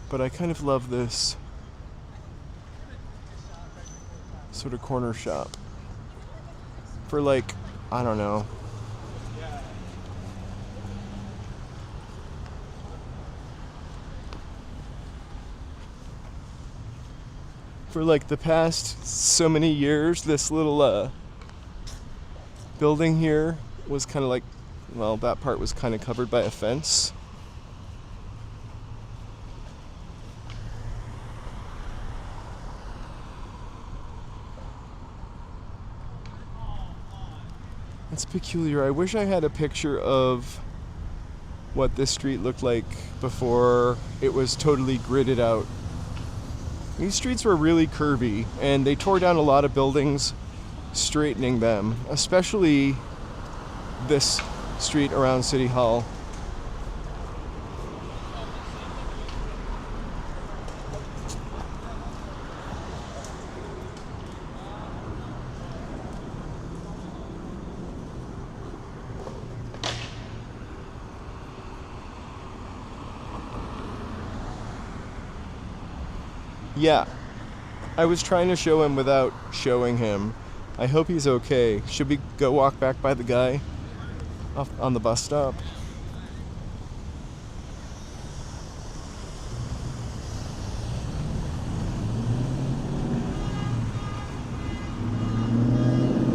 But I kind of love this sort of corner shop. For like, I don't know. For like the past so many years, this little building here was kind of like, well, that part was kind of covered by a fence. It's peculiar. I wish I had a picture of what this street looked like before it was totally gridded out. These streets were really curvy, and they tore down a lot of buildings, straightening them, especially this street around City Hall. Yeah, I was trying to show him without showing him. I hope he's okay. Should we go walk back by the guy on the bus stop?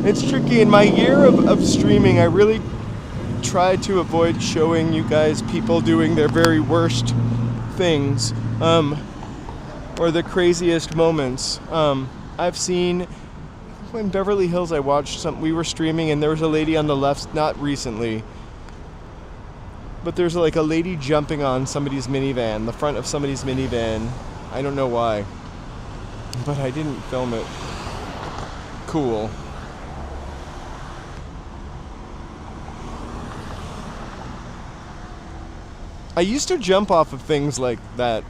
It's tricky. In my year of streaming, I really tried to avoid showing you guys people doing their very worst things. Or the craziest moments. I've seen, in Beverly Hills I watched we were streaming and there was a lady on the left, not recently, but there's like a lady jumping on somebody's minivan, the front of somebody's minivan. I don't know why, but I didn't film it. Cool. I used to jump off of things like that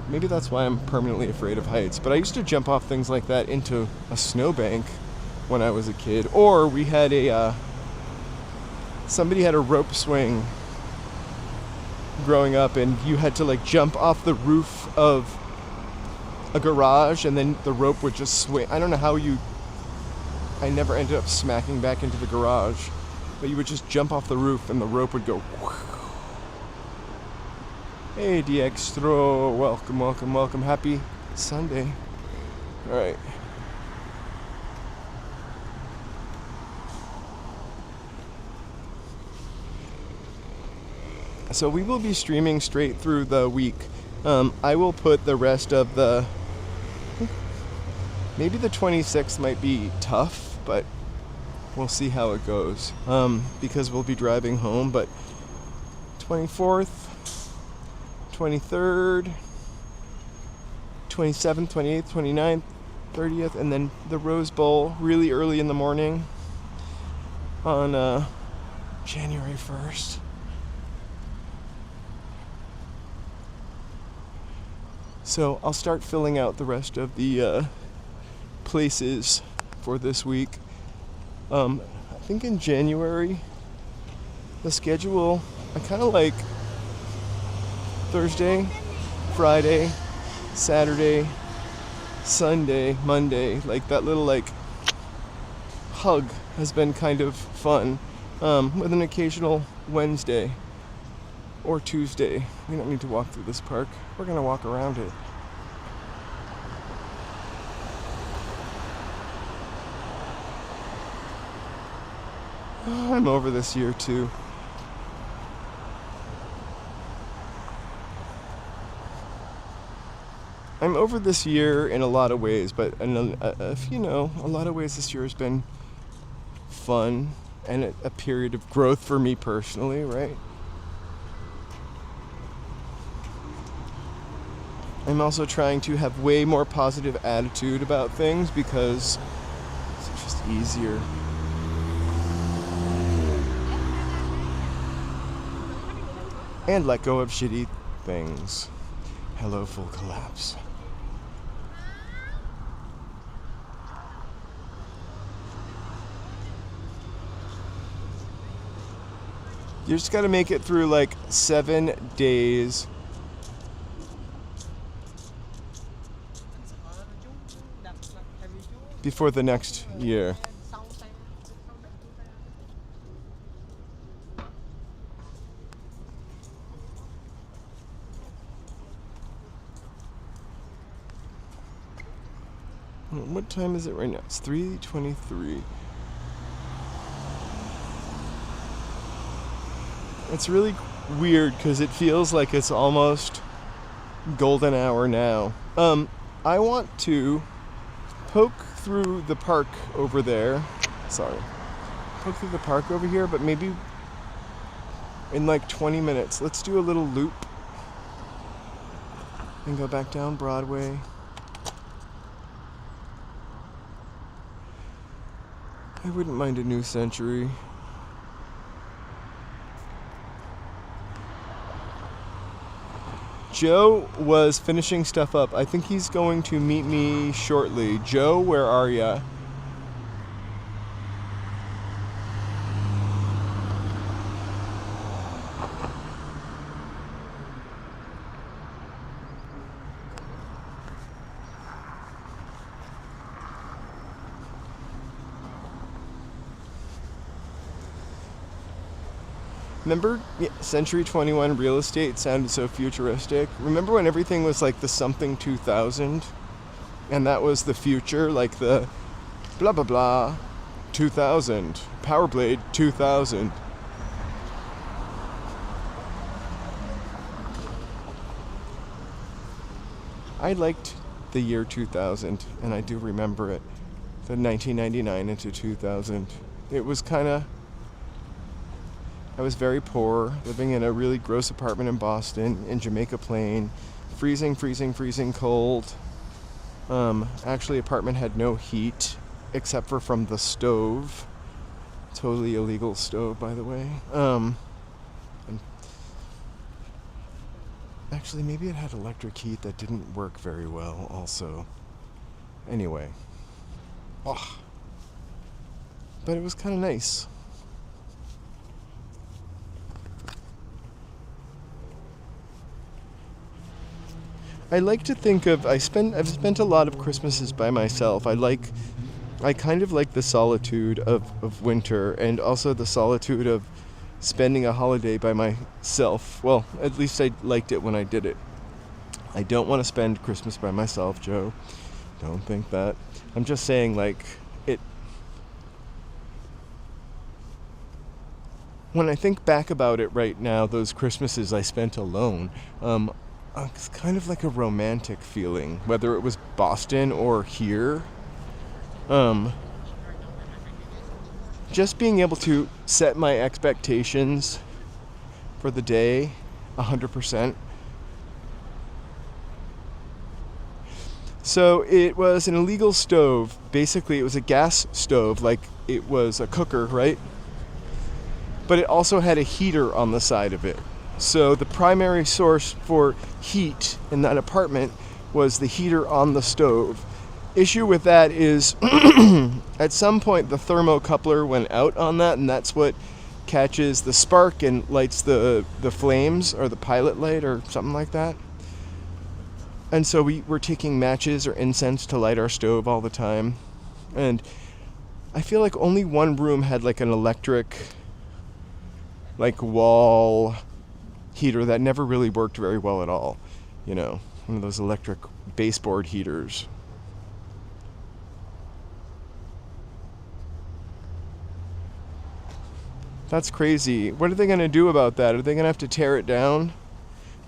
maybe that's why I'm permanently afraid of heights, but I used to jump off things like that into a snowbank when I was a kid. Or we had somebody had a rope swing growing up, and you had to like jump off the roof of a garage, and then the rope would just swing. I don't know how I never ended up smacking back into the garage, but you would just jump off the roof and the rope would go. Hey Diextro, welcome. Happy Sunday. All right. So we will be streaming straight through the week. I will put the rest of maybe the 26th might be tough, but we'll see how it goes. Because we'll be driving home, but 24th, 23rd, 27th, 28th, 29th, 30th, and then the Rose Bowl really early in the morning on January 1st. So I'll start filling out the rest of the places for this week. I think in January, the schedule, I kind of like Thursday, Friday, Saturday, Sunday, Monday. Like that little like hug has been kind of fun, with an occasional Wednesday or Tuesday. We don't need to walk through this park. We're gonna walk around it. I'm over this year too. I'm over this year in a lot of ways, but in a lot of ways this year has been fun and a period of growth for me personally, right? I'm also trying to have way more positive attitude about things because it's just easier. and let go of shitty things. Hello, full collapse. You just gotta make it through like 7 days. Before the next year. What time is it right now? It's 3:23. It's really weird because it feels like it's almost golden hour now. I want to poke through the park over there. Poke through the park over here, but maybe in like 20 minutes. Let's do a little loop and go back down Broadway. I wouldn't mind a New Century. Joe was finishing stuff up. I think he's going to meet me shortly. Joe, where are ya? Remember Century 21 real estate sounded so futuristic? Remember when everything was like the something 2000? And that was the future, like the blah blah blah 2000. Powerblade 2000. I liked the year 2000, and I do remember it. The 1999 into 2000. It was kind of... I was very poor, living in a really gross apartment in Boston, in Jamaica Plain, freezing cold. Actually, apartment had no heat, except for from the stove. Totally illegal stove, by the way. And actually, maybe it had electric heat that didn't work very well, also. Anyway. Oh. But it was kind of nice. I like to think of, I've spent a lot of Christmases by myself. I kind of like the solitude of winter, and also the solitude of spending a holiday by myself. Well, at least I liked it when I did it. I don't want to spend Christmas by myself, Joe. Don't think that. I'm just saying, like, when I think back about it right now, those Christmases I spent alone, it's kind of like a romantic feeling, whether it was Boston or here. Just being able to set my expectations for the day 100%. So it was an illegal stove. Basically, it was a gas stove, like it was a cooker, right? But it also had a heater on the side of it. So the primary source for heat in that apartment was the heater on the stove. Issue with that is at some point the thermocoupler went out on that, and that's what catches the spark and lights the flames, or the pilot light or something like that. And so we were taking matches or incense to light our stove all the time. And I feel like only one room had like an electric, like, wall heater that never really worked very well at all. You know, one of those electric baseboard heaters. That's crazy. What are they going to do about that? Are they going to have to tear it down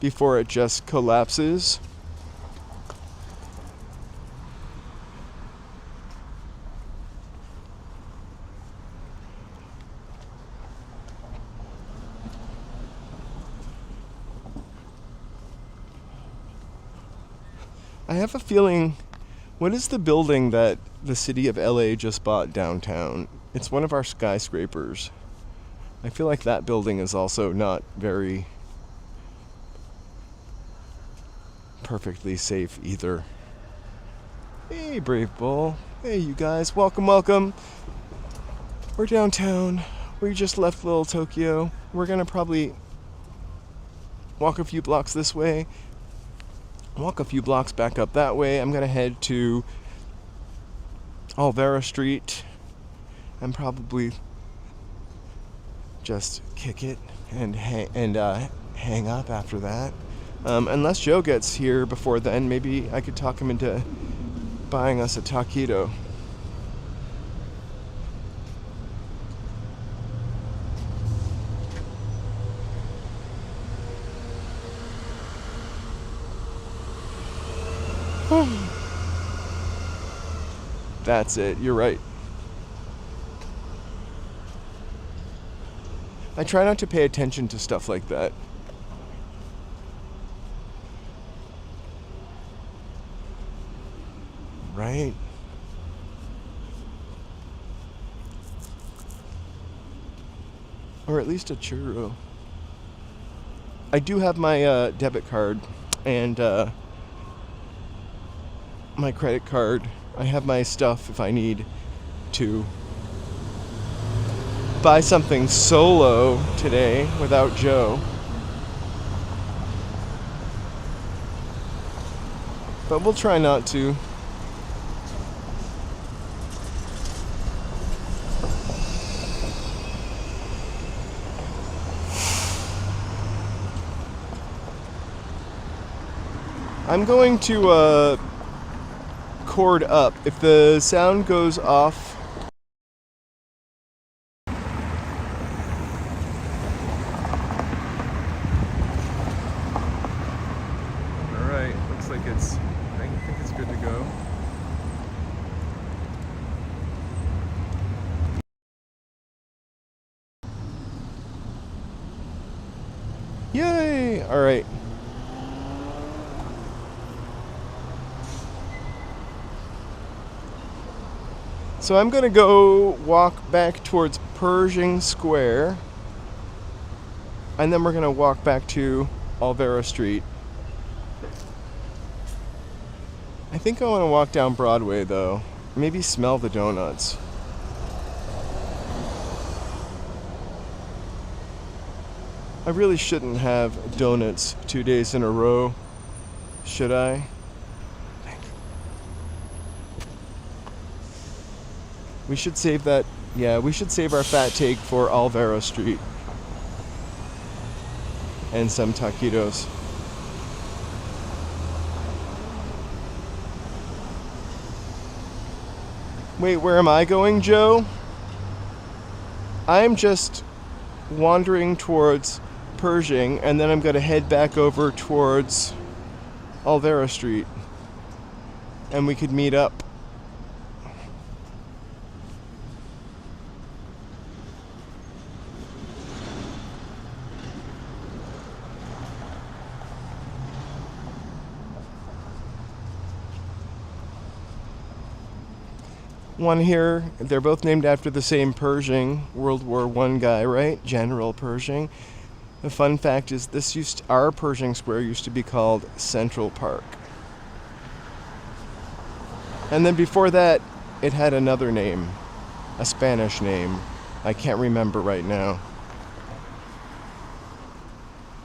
before it just collapses? I have a feeling, what is the building that the city of LA just bought downtown? It's one of our skyscrapers. I feel like that building is also not very perfectly safe either. Hey, Brave Bull. Hey, you guys. Welcome, welcome. We're downtown. We just left Little Tokyo. We're gonna probably walk a few blocks this way, walk a few blocks back up that way. I'm gonna head to Olvera Street and probably just kick it and hang up after that. Unless Joe gets here before then, maybe I could talk him into buying us a taquito. That's it, you're right. I try not to pay attention to stuff like that. Right? Or at least a churro. I do have my debit card and my credit card. I have my stuff if I need to buy something solo today without Joe. But we'll try not to. I'm going to cord up. If the sound goes off, alright, looks like I think it's good to go. Yay! Alright. So I'm going to go walk back towards Pershing Square, and then we're going to walk back to Olvera Street. I think I want to walk down Broadway, though. Maybe smell the donuts. I really shouldn't have donuts 2 days in a row, should I? We should save that. Yeah, we should save our fat take for Olvera Street. And some taquitos. Wait, where am I going, Joe? I'm just wandering towards Pershing, and then I'm going to head back over towards Olvera Street. And we could meet up. One here, they're both named after the same Pershing, World War I guy, right? General Pershing. The fun fact is our Pershing Square used to be called Central Park. And then before that, it had another name, a Spanish name. I can't remember right now.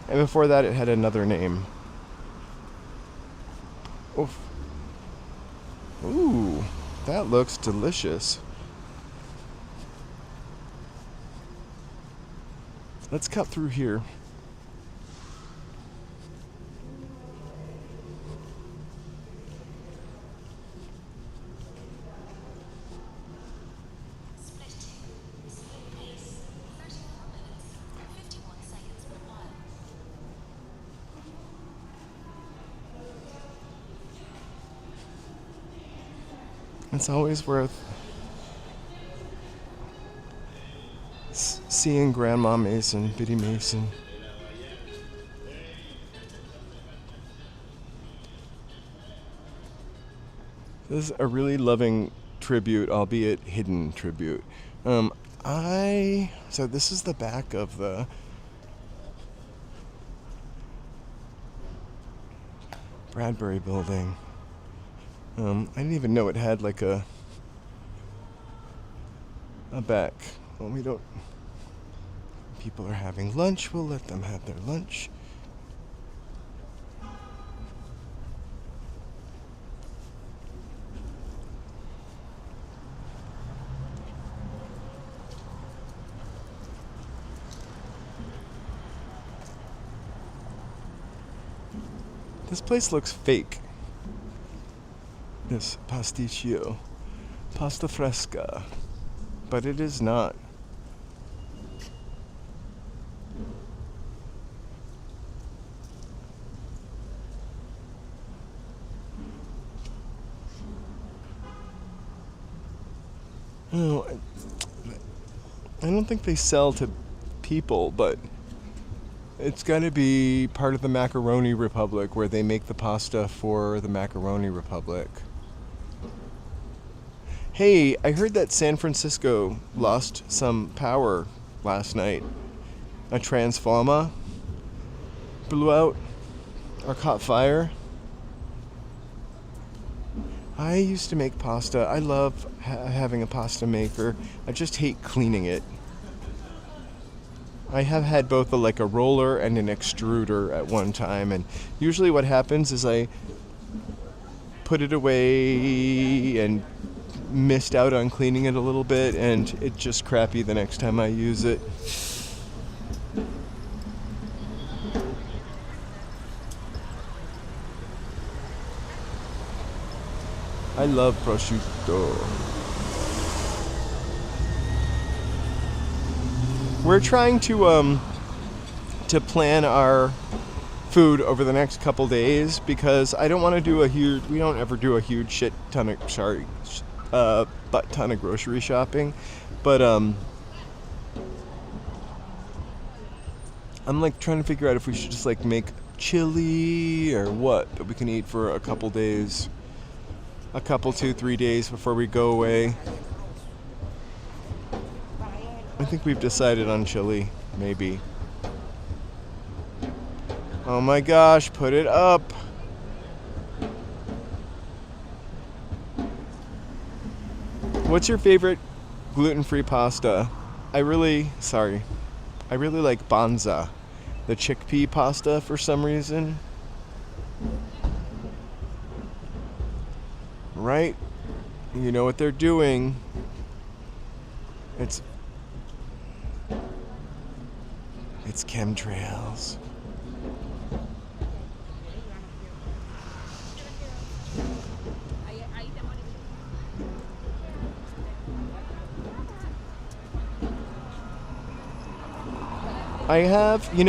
And before that, it had another name. Oof. Ooh. That looks delicious. Let's cut through here. It's always worth seeing Grandma Mason, Biddy Mason. This is a really loving tribute, albeit hidden tribute. So this is the back of the Bradbury Building. I didn't even know it had like a back. Well, we don't. People are having lunch. We'll let them have their lunch. This place looks fake. This pasticcio. Pasta fresca. But it is not. Oh, I don't think they sell to people, but it's got to be part of the Macaroni Republic where they make the pasta for the Macaroni Republic. Hey, I heard that San Francisco lost some power last night. A transformer blew out or caught fire. I used to make pasta. I love having a pasta maker. I just hate cleaning it. I have had both a roller and an extruder at one time, and usually what happens is I put it away and missed out on cleaning it a little bit, and it's just crappy the next time I use it. I love prosciutto. We're trying to plan our food over the next couple days because I don't want to do we don't ever do a huge butt ton of grocery shopping, but I'm trying to figure out if we should just make chili or what that we can eat for a couple days, 2-3 days before we go away. I think we've decided on chili, maybe. Oh my gosh, put it up. What's your favorite gluten-free pasta? I really like Banza, the chickpea pasta for some reason. Right? You know what they're doing. It's chemtrails. I have, in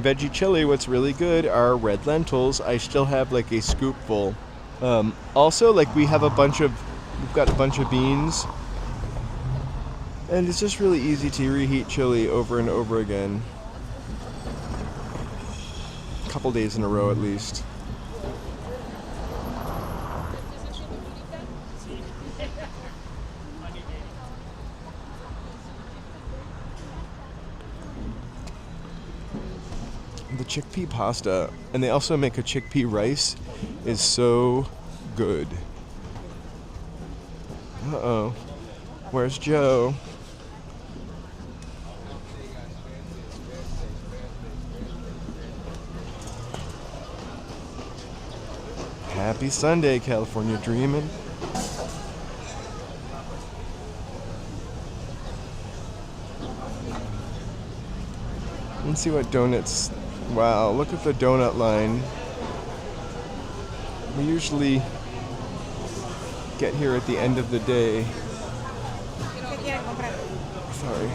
veggie chili, what's really good are red lentils. I still have a scoopful. Also, we've got a bunch of beans. And it's just really easy to reheat chili over and over again. A couple days in a row at least. The chickpea pasta, and they also make a chickpea rice, is so good. Uh-oh. Where's Joe? Happy Sunday, California Dreamin'. Let's see what donuts. Wow, look at the donut line. We usually get here at the end of the day. Sorry.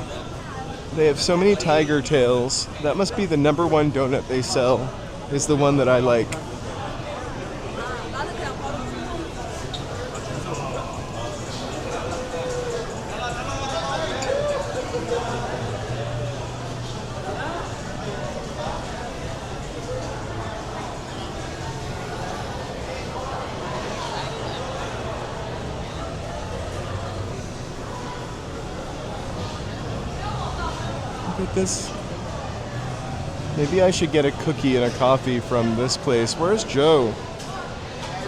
They have so many tiger tails. That must be the number one donut they sell, is the one that I like. Look at this. Maybe I should get a cookie and a coffee from this place. Where's Joe?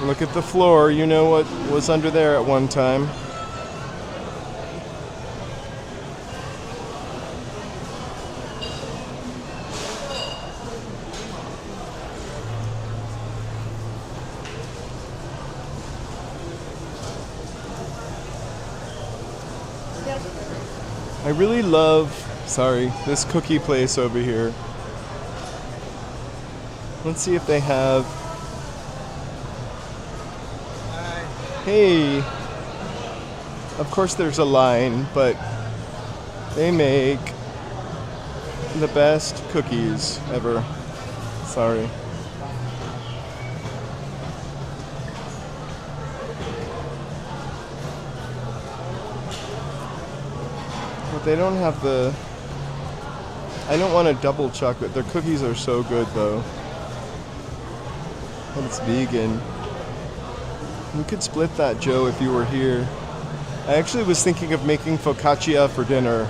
Look at the floor. You know what was under there at one time. I really love, this cookie place over here. Let's see if they have. Hey! Of course there's a line, but they make the best cookies ever. Sorry. But they don't have the. I don't want a double chocolate. Their cookies are so good though. And it's vegan. We could split that, Joe, if you were here. I actually was thinking of making focaccia for dinner.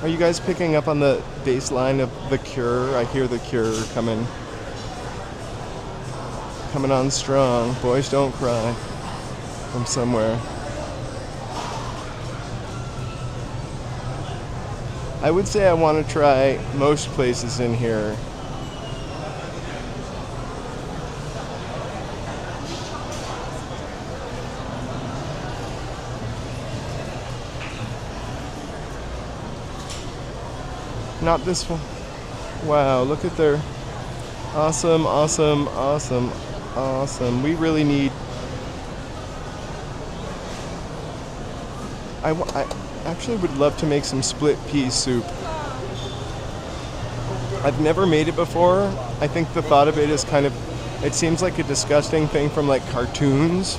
Are you guys picking up on the bass line of The Cure? I hear The Cure coming on strong. Boys Don't Cry from somewhere. I would say I want to try most places in here. Not this one. Wow, look at their awesome, awesome, awesome, awesome. We really need. I actually would love to make some split pea soup. I've never made it before. I think the thought of it is kind of, it seems like a disgusting thing from like cartoons.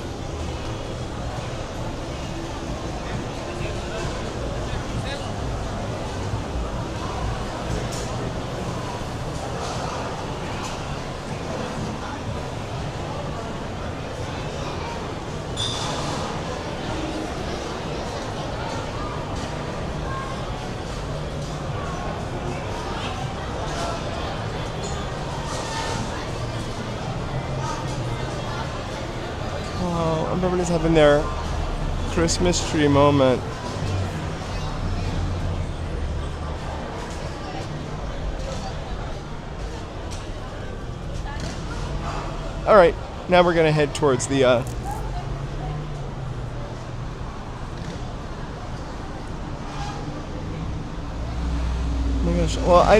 Everybody's having their Christmas tree moment. All right, now we're gonna head towards the oh my gosh. Well, I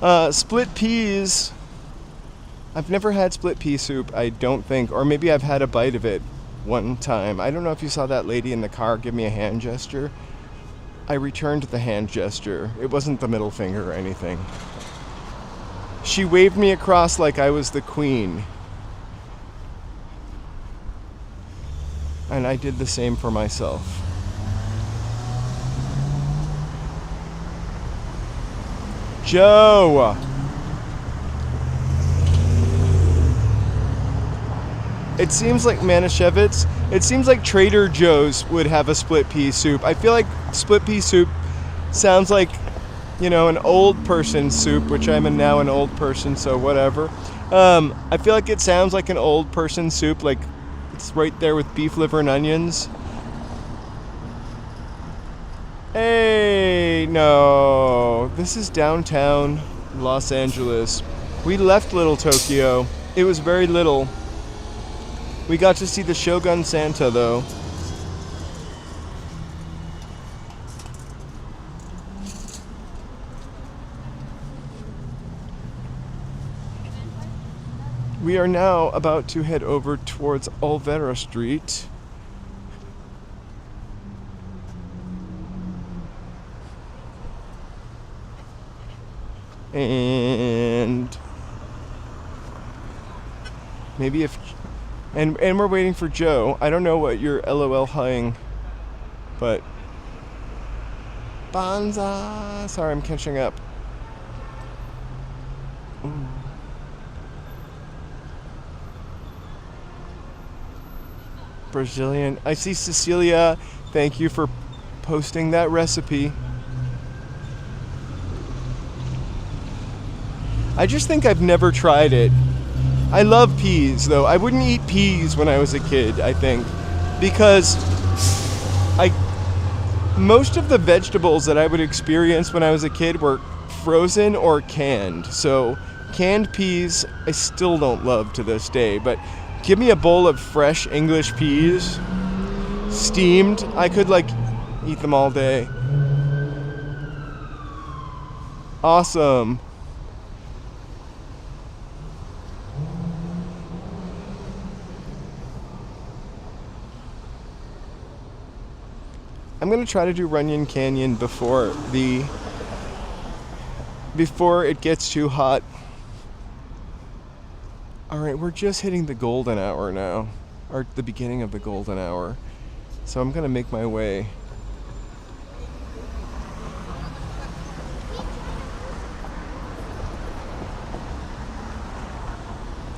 don't split peas. I've never had split pea soup, I don't think, or maybe I've had a bite of it one time. I don't know if you saw that lady in the car give me a hand gesture. I returned the hand gesture. It wasn't the middle finger or anything. She waved me across like I was the queen. And I did the same for myself. Joe! It seems like Manischewitz, it seems like Trader Joe's would have a split pea soup. I feel like split pea soup sounds like, you know, an old person soup, which I'm now an old person, so whatever. I feel like it sounds like an old person soup, like it's right there with beef liver and onions. Hey, no, this is downtown Los Angeles. We left Little Tokyo. It was very little. We got to see the Shogun Santa, though. We are now about to head over towards Olvera Street. And maybe if... And we're waiting for Joe. I don't know what you're LOL-ing, but... Banza! Sorry, I'm catching up. Ooh. Brazilian. I see Cecilia. Thank you for posting that recipe. I just think I've never tried it. I love peas, though. I wouldn't eat peas when I was a kid, I think, because most of the vegetables that I would experience when I was a kid were frozen or canned. So canned peas I still don't love to this day, but give me a bowl of fresh English peas, steamed, I could eat them all day. Awesome. I'm gonna try to do Runyon Canyon before it gets too hot. Alright, we're just hitting the golden hour now, or the beginning of the golden hour. So I'm gonna make my way.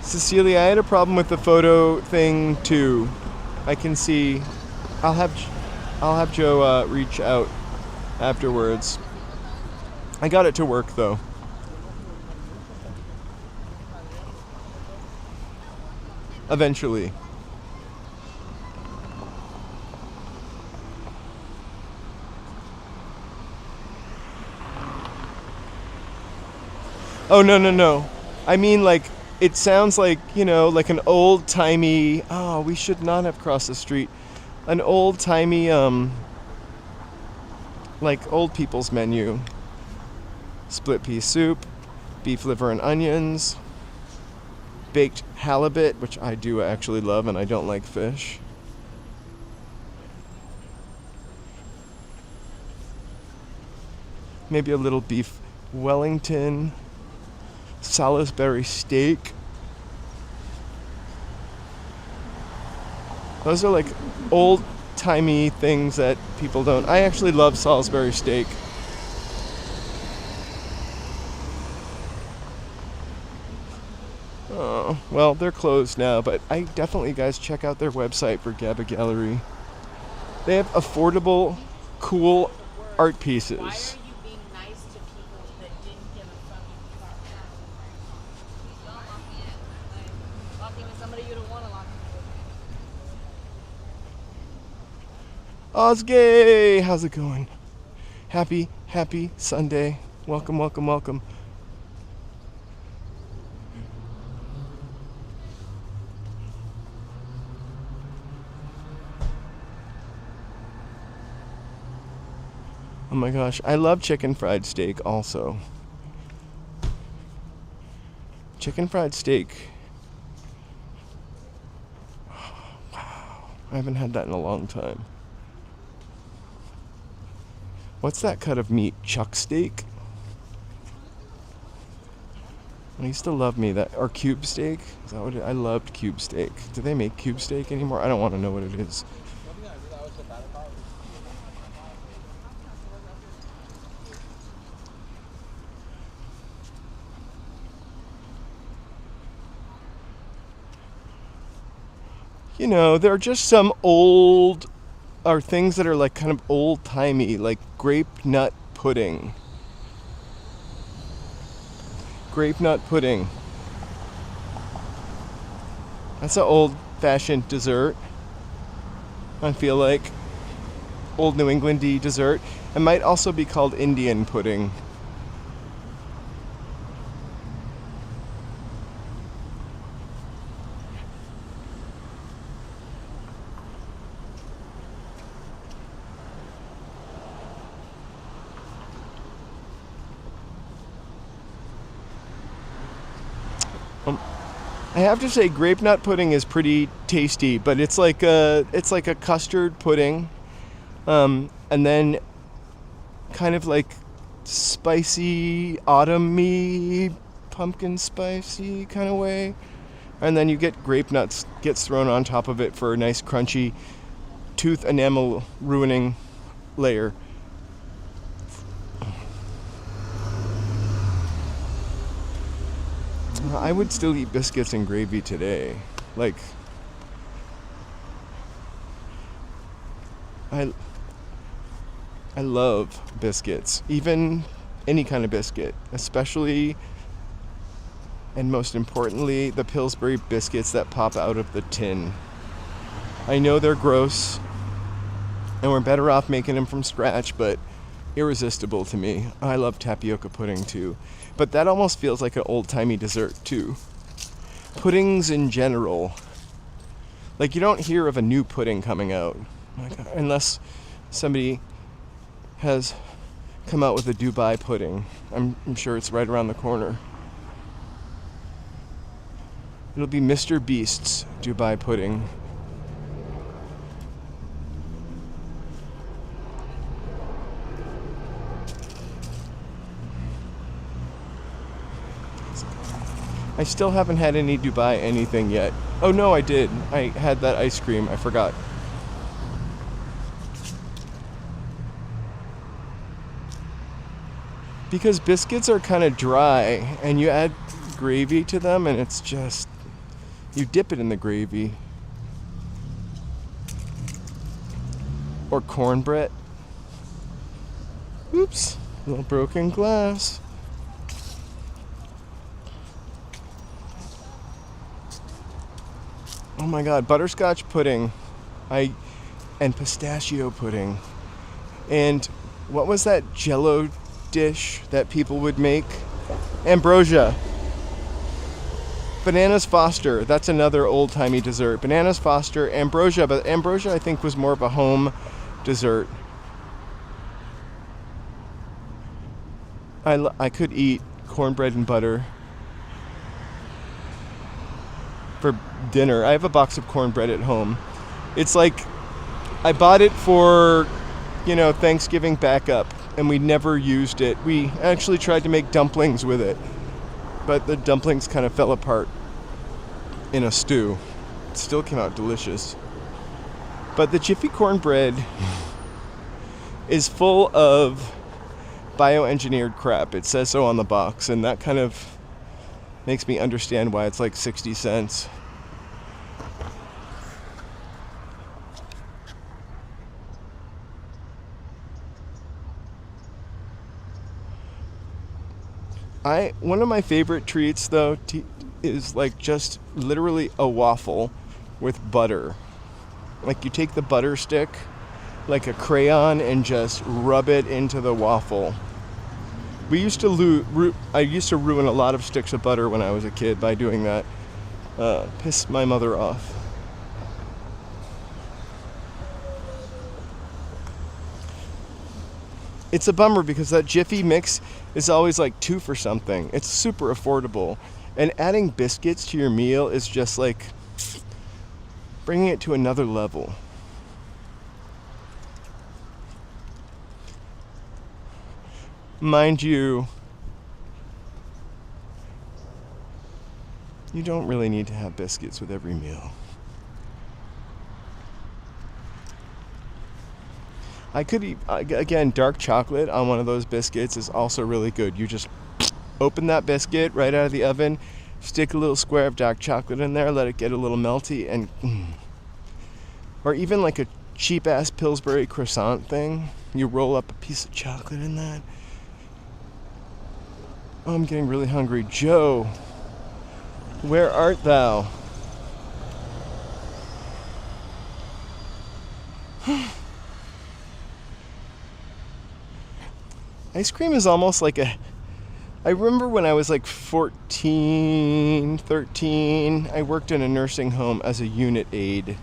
Cecilia, I had a problem with the photo thing too. I can see. I'll have Joe reach out afterwards. I got it to work though. Eventually. Oh, no. I mean, it sounds like, like an old-timey... Oh, we should not have crossed the street. An old-timey, old people's menu. Split pea soup, beef liver and onions, baked halibut, which I do actually love, and I don't like fish. Maybe a little beef Wellington, Salisbury steak. Those are old-timey things that people don't. I actually love Salisbury steak. Oh, well, they're closed now, but I definitely, guys, check out their website for Gaba Gallery. They have affordable, cool art pieces. Why are you being nice to people that didn't give a fucking fuck? Don't lock me in. Lock me with somebody you don't want to lock me with. Ozgay! How's it going? Happy Sunday. Welcome. Oh my gosh, I love chicken fried steak also. Chicken fried steak. Wow, I haven't had that in a long time. What's that cut of meat? Chuck steak? I used to love or cube steak. Is that what I loved cube steak. Do they make cube steak anymore? I don't want to know what it is. There are just some things that are kind of old-timey, like grape nut pudding. Grape nut pudding. That's an old-fashioned dessert. I feel like old New England-y dessert. It might also be called Indian pudding. I have to say, grape nut pudding is pretty tasty, but it's like a custard pudding, and then kind of spicy, autumn-y, pumpkin spicy kind of way, and then you get grape nuts gets thrown on top of it for a nice crunchy, tooth enamel ruining layer. I would still eat biscuits and gravy today. I love biscuits, even any kind of biscuit, especially and most importantly the Pillsbury biscuits that pop out of the tin. I know they're gross and we're better off making them from scratch, but irresistible to me. I love tapioca pudding too, but that almost feels like an old-timey dessert too. Puddings in general, like you don't hear of a new pudding coming out, like, unless somebody has come out with a Dubai pudding. I'm sure it's right around the corner. It'll be Mr. Beast's Dubai pudding. I still haven't had any Dubai anything yet. Oh no, I did. I had that ice cream. I forgot. Because biscuits are kind of dry, and you add gravy to them, and it's just, you dip it in the gravy. Or cornbread. Oops, little broken glass. Oh my god, butterscotch pudding. And pistachio pudding. And what was that Jello dish that people would make? Ambrosia. Bananas Foster, that's another old-timey dessert. Bananas Foster, ambrosia, but ambrosia I think was more of a home dessert. I could eat cornbread and butter for dinner. I have a box of cornbread at home. It's like I bought it for, Thanksgiving backup, and we never used it. We actually tried to make dumplings with it, but the dumplings kind of fell apart in a stew. It still came out delicious. But the Jiffy cornbread is full of bioengineered crap. It says so on the box, and that kind of makes me understand why it's like 60 cents. One of my favorite treats though is like just literally a waffle with butter. Like you take the butter stick like a crayon and just rub it into the waffle. I used to ruin a lot of sticks of butter when I was a kid by doing that. Pissed my mother off. It's a bummer because that Jiffy mix is always like 2 for something. It's super affordable. And adding biscuits to your meal is just like bringing it to another level. Mind you, you don't really need to have biscuits with every meal. I could eat, again, dark chocolate on one of those biscuits is also really good. You just open that biscuit right out of the oven, stick a little square of dark chocolate in there, let it get a little melty, and or even like a cheap-ass Pillsbury croissant thing. You roll up a piece of chocolate in that. Oh, I'm getting really hungry. Joe, where art thou? Ice cream is almost like I remember when I was like 14, 13, I worked in a nursing home as a unit aide.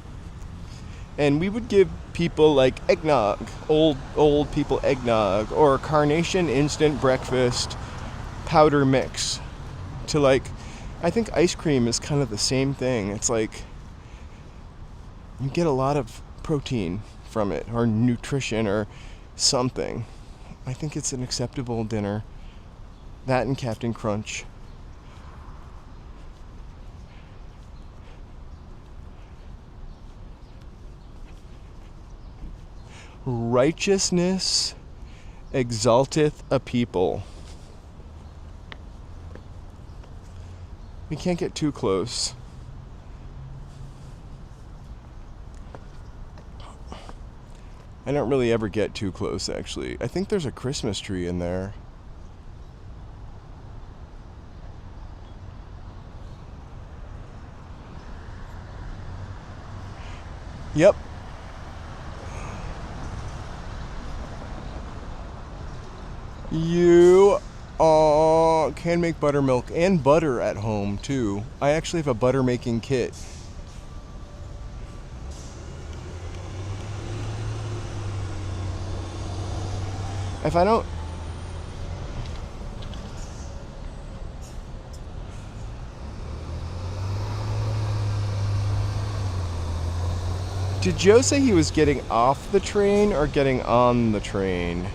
And we would give people like eggnog, old people eggnog, or carnation instant breakfast powder mix to like, I think ice cream is kind of the same thing. It's like you get a lot of protein from it, or nutrition, or something. I think it's an acceptable dinner. That and Captain Crunch. Righteousness exalteth a people. We can't get too close. I don't really ever get too close, actually. I think there's a Christmas tree in there. Yep. You can make buttermilk and butter at home, too. I actually have a butter making kit. If I don't... Did Joe say he was getting off the train or getting on the train?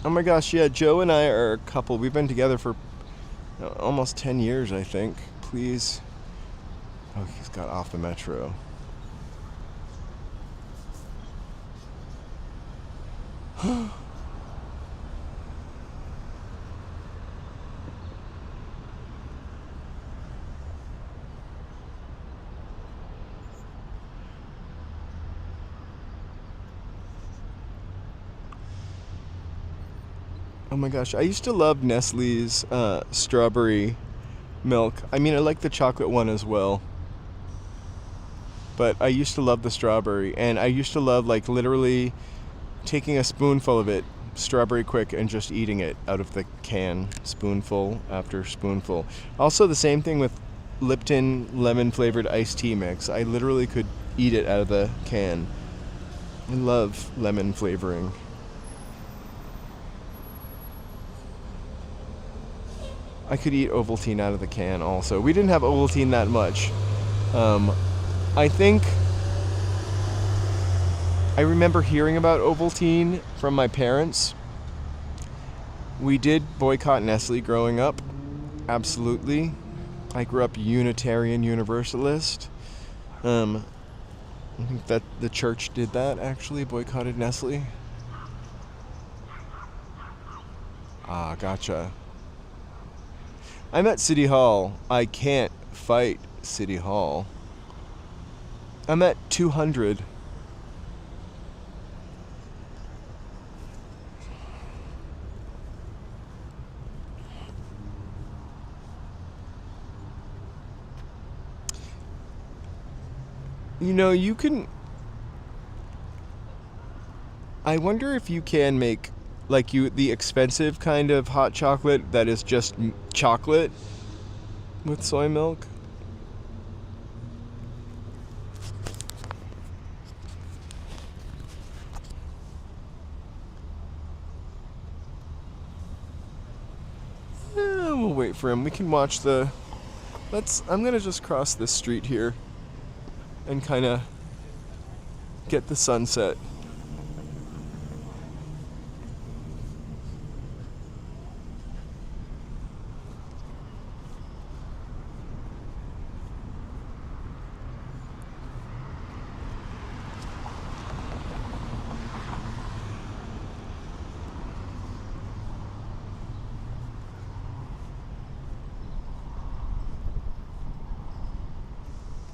Oh my gosh, yeah, Joe and I are a couple. We've been together for almost 10 years, I think. Please. Oh, he's got off the metro. Oh my gosh, I used to love Nestle's strawberry milk. I mean, I like the chocolate one as well. But I used to love the strawberry, and I used to love, like, literally taking a spoonful of it, strawberry quick, and just eating it out of the can, spoonful after spoonful. Also, the same thing with Lipton lemon flavored iced tea mix. I literally could eat it out of the can. I love lemon flavoring. I could eat Ovaltine out of the can also. We didn't have Ovaltine that much. I think I remember hearing about Ovaltine from my parents. We did boycott Nestle growing up. Absolutely. I grew up Unitarian Universalist. I think that the church did that, actually, boycotted Nestle. Ah, gotcha. I'm at City Hall. I can't fight City Hall. I'm at 200. You know, you can... I wonder if you can make, like, the expensive kind of hot chocolate that is just chocolate with soy milk. We'll wait for him. We can watch the... I'm gonna just cross this street here and kind of get the sunset.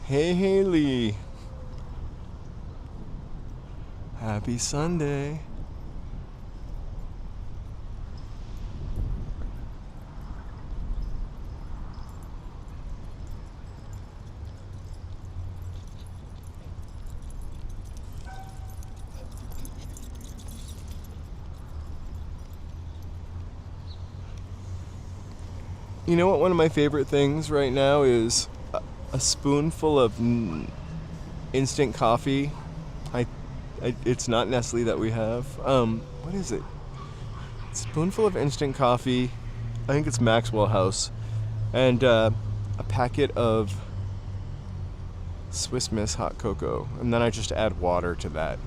Hey, Haley. Happy Sunday. You know what one of my favorite things right now is? A spoonful of instant coffee. It's not Nestle that we have. What is it? Spoonful of instant coffee. I think it's Maxwell House, and a packet of Swiss Miss hot cocoa, and then I just add water to that.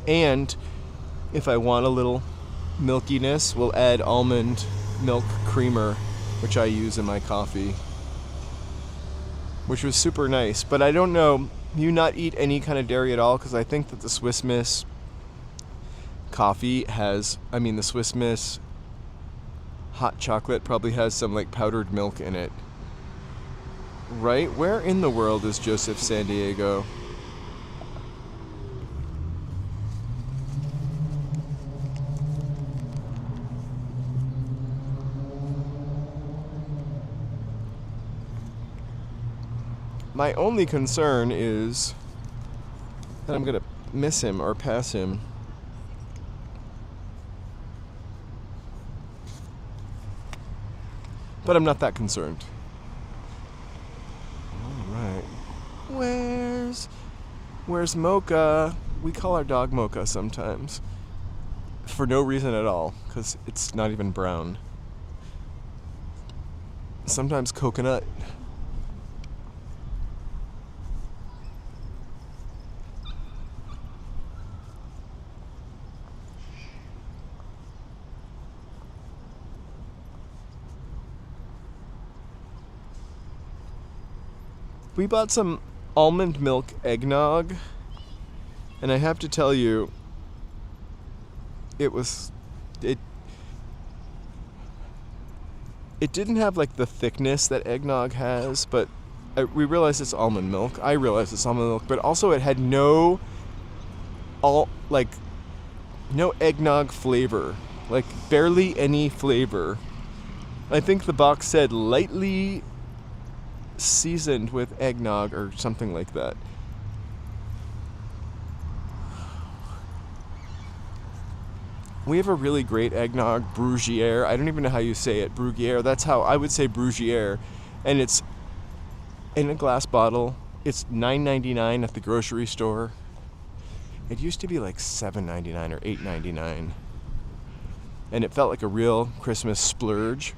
And if I want a little milkiness, we'll add almond milk creamer, which I use in my coffee, which was super nice. But I don't know, you not eat any kind of dairy at all? Because I think that the Swiss Miss coffee has, I mean, the Swiss Miss hot chocolate probably has some like powdered milk in it. Right? Where in the world is Joseph San Diego? My only concern is that I'm gonna miss him or pass him. But I'm not that concerned. Alright. Where's Mocha? We call our dog Mocha sometimes. For no reason at all, because it's not even brown. Sometimes coconut. We bought some almond milk eggnog, and I have to tell you, it didn't have like the thickness that eggnog has, but we realized it's almond milk. I realized it's almond milk, but also it had no eggnog flavor, like barely any flavor. I think the box said lightly seasoned with eggnog or something like that. We have a really great eggnog, Brugiere. I don't even know how you say it, Brugiere. That's how I would say Brugiere. And it's in a glass bottle. It's $9.99 at the grocery store. It used to be like $7.99 or $8.99. And it felt like a real Christmas splurge.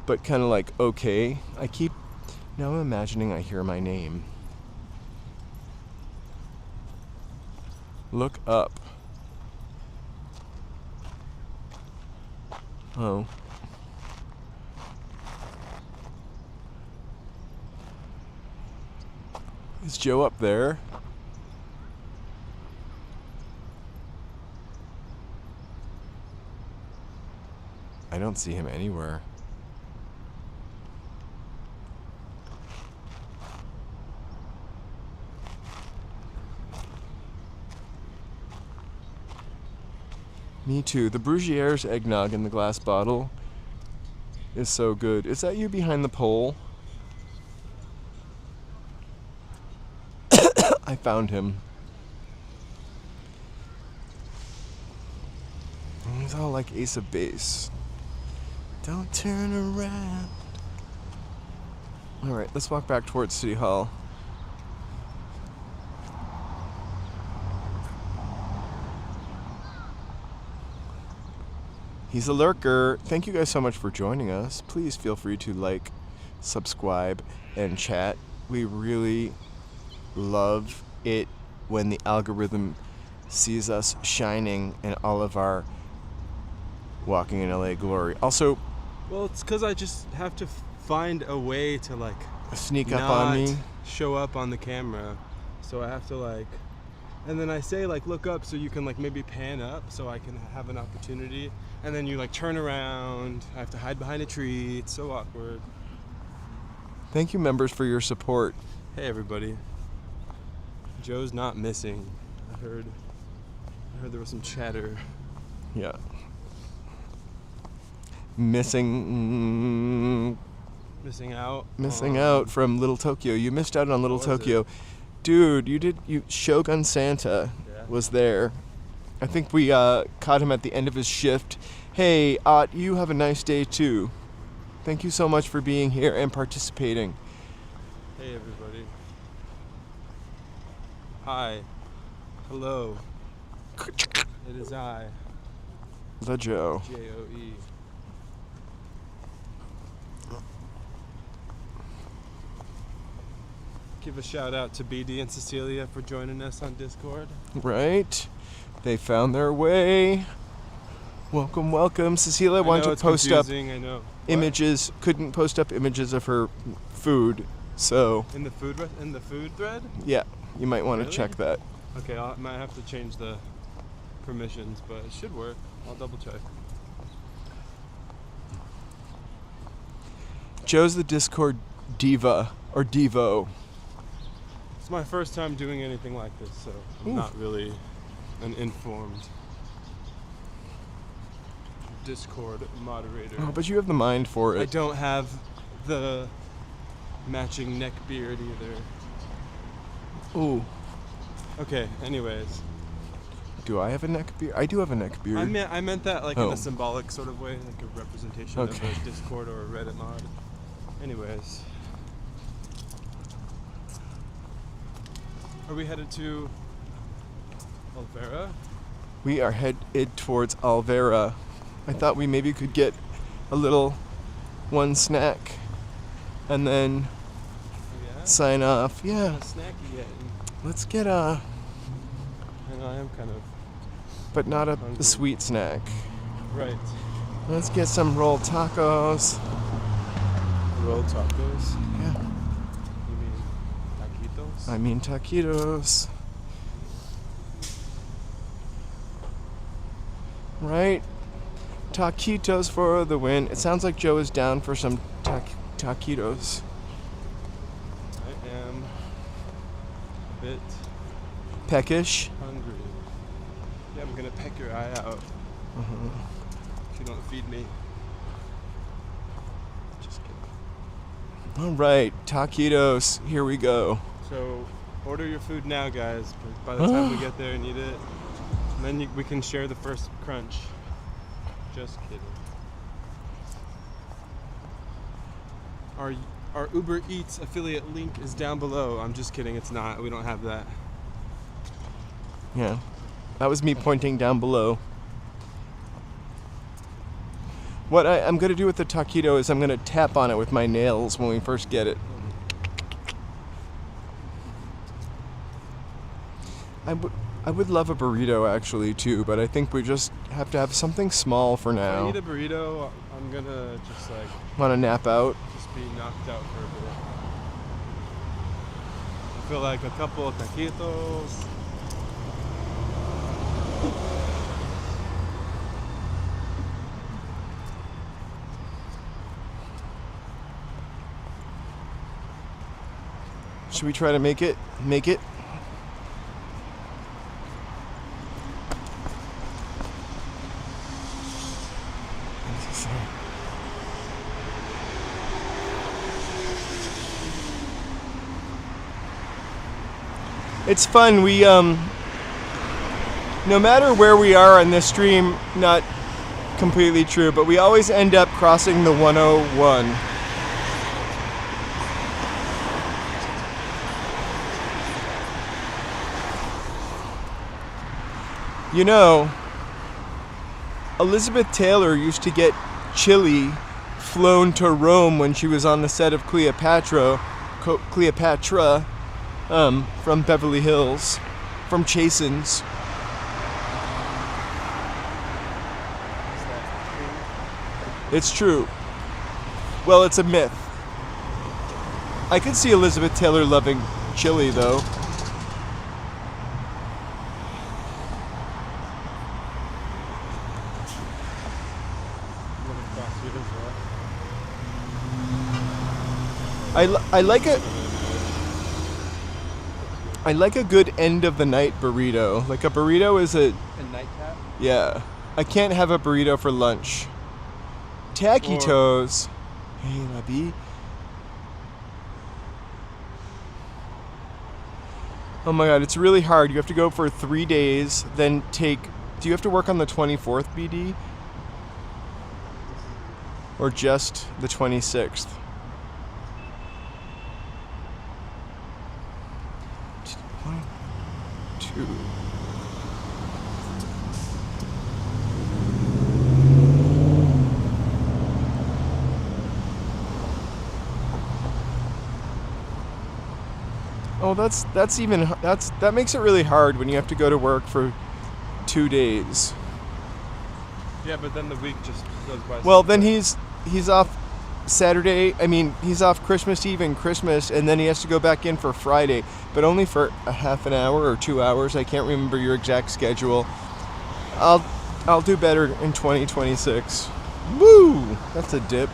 But kind of like, okay. Now I'm imagining I hear my name. Look up. Oh. Is Joe up there? I don't see him anywhere. Me too. The Brugiere's eggnog in the glass bottle is so good. Is that you behind the pole? I found him. He's all like Ace of Base. Don't turn around. Alright, let's walk back towards City Hall. He's a lurker. Thank you guys so much for joining us. Please feel free to like, subscribe, and chat. We really love it when the algorithm sees us shining in all of our Walking in LA glory. Also, well, it's because I just have to find a way to like sneak up on me, show up on the camera. So I have to like, and then I say like look up so you can like maybe pan up so I can have an opportunity. And then you like turn around. I have to hide behind a tree. It's so awkward. Thank you, members, for your support. Hey, everybody. Joe's not missing. I heard there was some chatter. Yeah. Missing out. Missing out from Little Tokyo. You missed out on Little Tokyo. Dude, Shogun Santa was there. I think we caught him at the end of his shift. Hey, you have a nice day too. Thank you so much for being here and participating. Hey, everybody. Hi. Hello. It is I. The Joe. Joe. Give a shout out to BD and Cecilia for joining us on Discord. Right. They found their way. Welcome, welcome. Cecilia wanted to post up images, couldn't post up images of her food, so. In the food thread? Yeah, you might want to check that. Okay, I might have to change the permissions, but it should work. I'll double check. Joe's the Discord diva, or Devo. It's my first time doing anything like this, so I'm Ooh. not really an informed Discord moderator. Oh, but you have the mind for I it. don't have the matching neck beard either. Ooh. Okay, anyways. Do I have a neck beard? I do have a neck beard. I meant that like in Oh. a symbolic sort of way, like a representation Okay. of a Discord or a Reddit mod. Anyways. Are we headed to Olvera? We are headed towards Olvera. I thought we maybe could get a little one snack and then Yeah. sign off. Yeah, A snacky getting. let's get a, I know I am kind of but not a Hungry. sweet snack. right. Let's get some rolled tacos. Rolled tacos. Yeah, You mean taquitos? I mean taquitos. Right? Taquitos for the win. It sounds like Joe is down for some taquitos. I am a bit Peckish. hungry. Yeah, I'm gonna peck your eye out if you don't feed me. Just kidding. All right, taquitos. Here we go. So, order your food now, guys. By the time we get there and eat it, and then we can share the first crunch. Just kidding. Our Uber Eats affiliate link is down below. I'm just kidding. It's not. We don't have that. Yeah, that was me pointing down below. What I'm going to do with the taquito is I'm going to tap on it with my nails when we first get it. I would love a burrito actually too, but I think we just have to have something small for If I now. eat a burrito, I'm gonna just like Want to nap out? just be knocked out for a bit. I feel like a couple of taquitos. Should we try to make it? Make it? It's fun. We no matter where we are on this stream, not completely true, but we always end up crossing the 101. You know, Elizabeth Taylor used to get chili flown to Rome when she was on the set of Cleopatra, from Beverly Hills, from Chasen's. It's true. Well, it's a myth. I could see Elizabeth Taylor loving chili, though. I like a good end of the night burrito. Like a burrito is a A nightcap? yeah. I can't have a burrito for lunch. Taquitos. Hey, la bee. Oh my god, it's really hard. You have to go for 3 days, then take. Do you have to work on the 24th, BD? Or just the 26th? 22. Oh, that makes it really hard when you have to go to work for 2 days. Yeah, but then the week just goes by. Well, so then quick. he's off Saturday. I mean, he's off Christmas Eve and Christmas, and then he has to go back in for Friday, but only for a half an hour or 2 hours. I can't remember your exact schedule. I'll do better in 2026. Woo! That's a dip.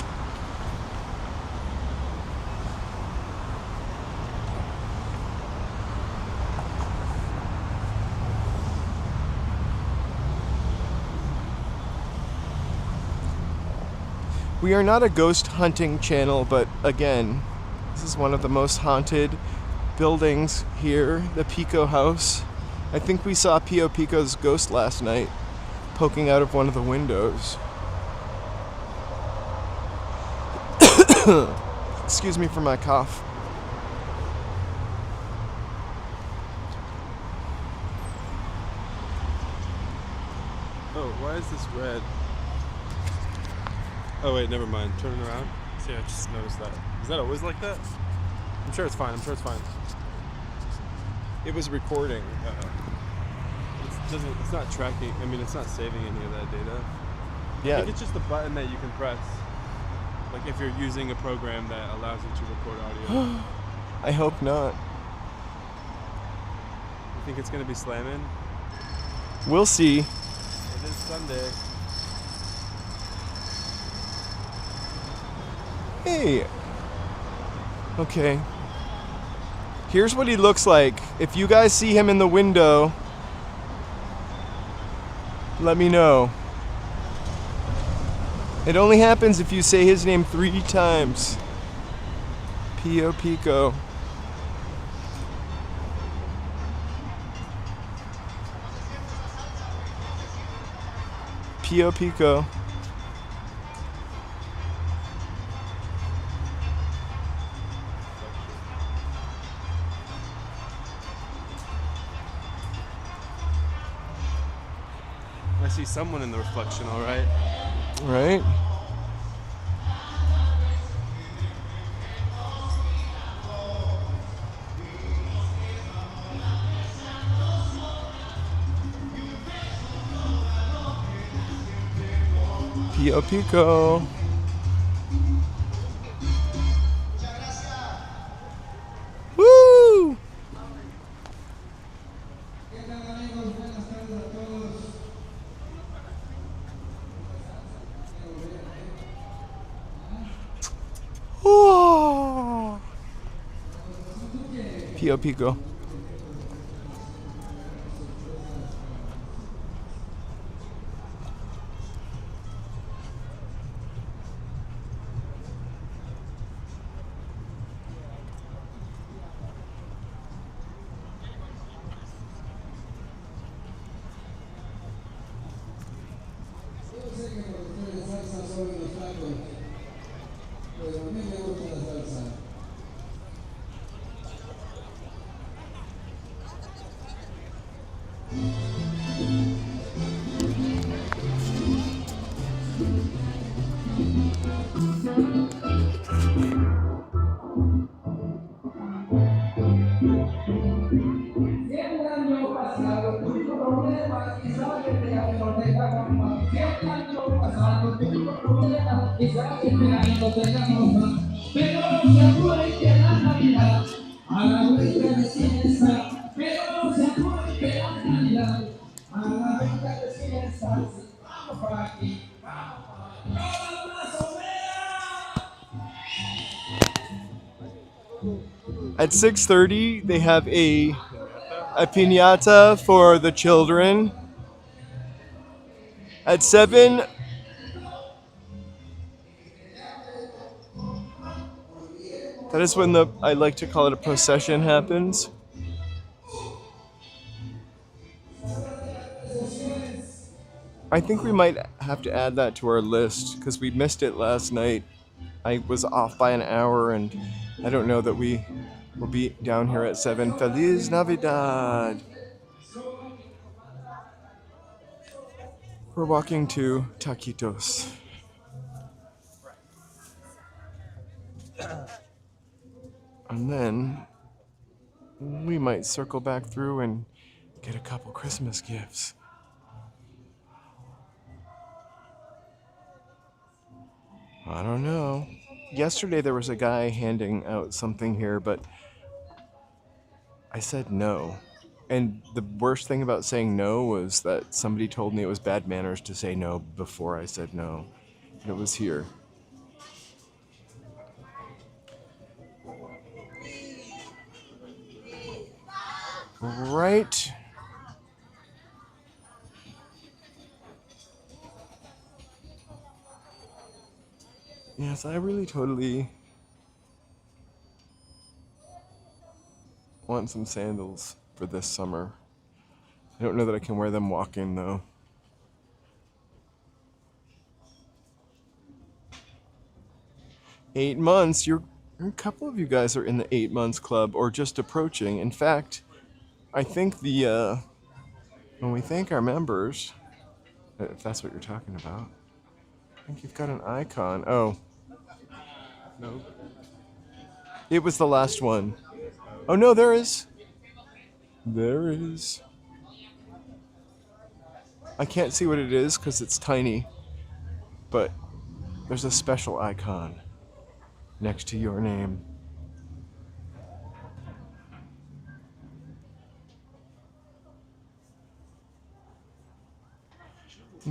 We are not a ghost hunting channel, but again, this is one of the most haunted buildings here, the Pico house. I think we saw Pio Pico's ghost last night poking out of one of the windows. Excuse me for my cough. Oh, why is this red? Oh wait, never mind. Turn it around. See, I just noticed that. Is that always like that? I'm sure it's fine. It was recording. It's not tracking. I mean, it's not saving any of that data. I Yeah. think it's just a button that you can press. Like if you're using a program that allows you to record audio. I hope not. You think it's gonna be slamming? We'll see. It is Sunday. Hey. Okay. Here's what he looks like. If you guys see him in the window, let me know. It only happens if you say his name 3 times. Pio Pico. Pio Pico. I see someone in the reflection, all right. Right? Pio Pico. Woo! Oh. Pio Pico. At 6:30, they have a piñata for the children. At 7, that is when I like to call it a procession happens. I think we might have to add that to our list because we missed it last night. I was off by an hour and I don't know that we will be down here at 7. Feliz Navidad! We're walking to Taquitos. And then we might circle back through and get a couple Christmas gifts. I don't know. yesterday there was a guy handing out something here, but I said no. And the worst thing about saying no was that somebody told me it was bad manners to say no before I said no. And it was here. Right. Yes, I really totally want some sandals for this summer. I don't know that I can wear them walking though. Eight months. A couple of you guys are in the 8 months club or just approaching. In fact, I think when we thank our members, if that's what you're talking about, I think you've got an icon. Oh, No. it was the last one. Oh no, there is. There is. I can't see what it is because it's tiny, but there's a special icon next to your name.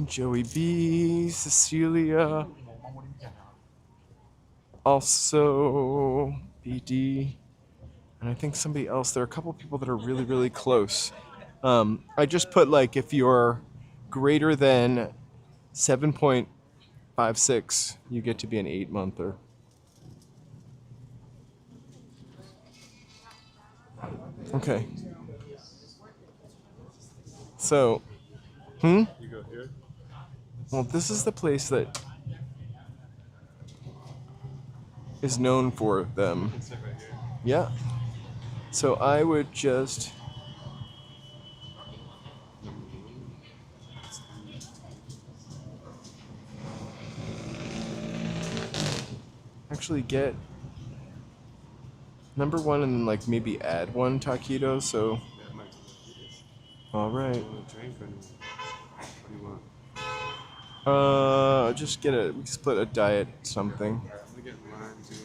Joey B, Cecilia, also BD, and I think somebody else. There are a couple people that are really, really close. I just put like if you're greater than 7.56, you get to be an 8-monther. Okay. So, You go here. well, this is the place that is known for them. Sit right here. Yeah. So I would just actually get number one and then like maybe add one taquito. So, Yeah, might as all right. well. Want a drink or anything? What do you want? Just get we split a diet something, I'm gonna get lime tuna.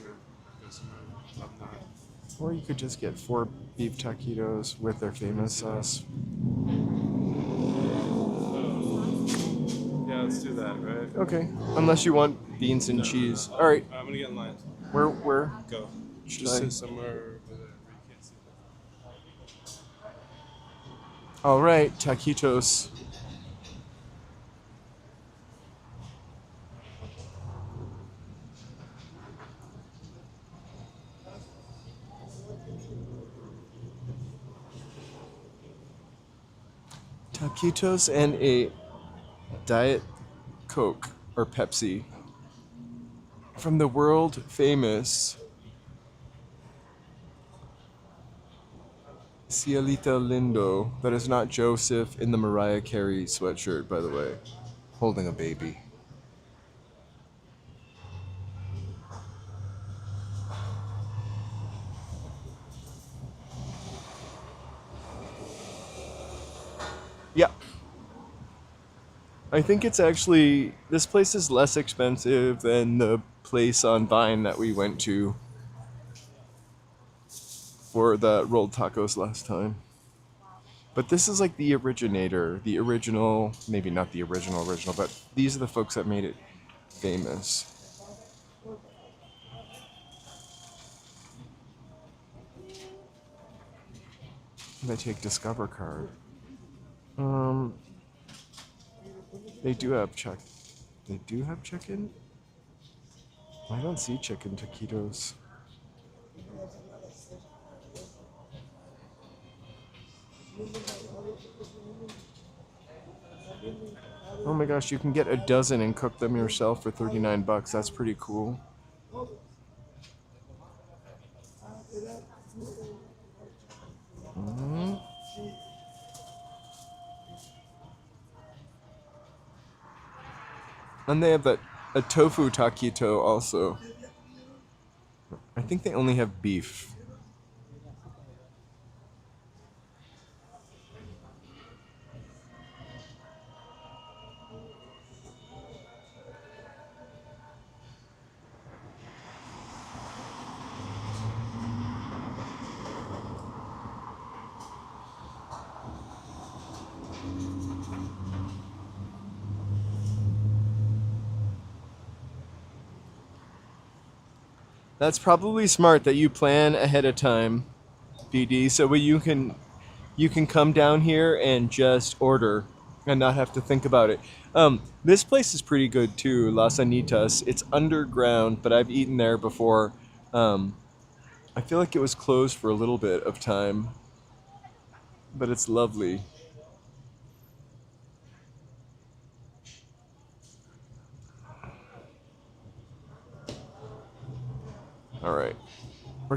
Go somewhere. I'm not. or you could just get 4 beef taquitos with their famous sauce. Yeah, let's do that, right? Okay, unless you want beans and cheese. All right, I'm gonna get lime. where Go. should Just I? sit somewhere where you can't see them. All right, taquitos. Taquitos and a Diet Coke or Pepsi from the world famous Cielita Lindo. That is not Joseph in the Mariah Carey sweatshirt, by the way, holding a baby. Yeah. I think it's actually, this place is less expensive than the place on Vine that we went to for the rolled tacos last time. But this is like the originator, the original, maybe not the original, but these are the folks that made it famous. They take Discover card. They do have chicken? I don't see chicken taquitos. Oh my gosh, you can get a dozen and cook them yourself for $39. That's pretty cool. And they have a tofu taquito also. I think they only have beef. That's probably smart that you plan ahead of time, BD, so you can come down here and just order and not have to think about it. This place is pretty good too, Las Anitas. It's underground, but I've eaten there before. I feel like it was closed for a little bit of time, but it's lovely. All right. We're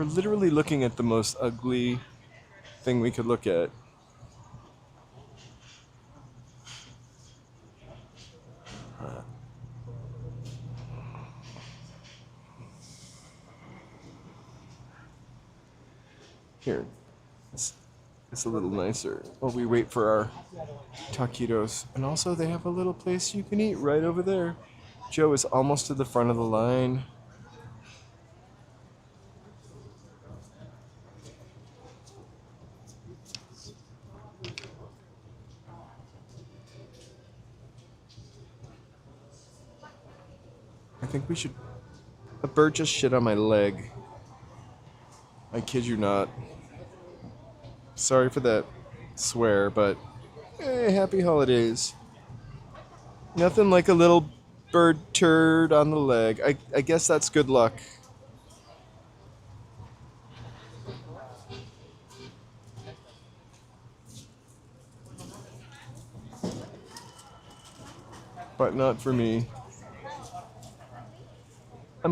literally looking at the most ugly thing we could look at. Here, it's a little nicer while we wait for our taquitos. And also, they have a little place you can eat right over there. Joe is almost to the front of the line. I think we should. A bird just shit on my leg. I kid you not. Sorry for that swear, but happy holidays. Nothing like a little bird turd on the leg. I guess that's good luck. But not for me. I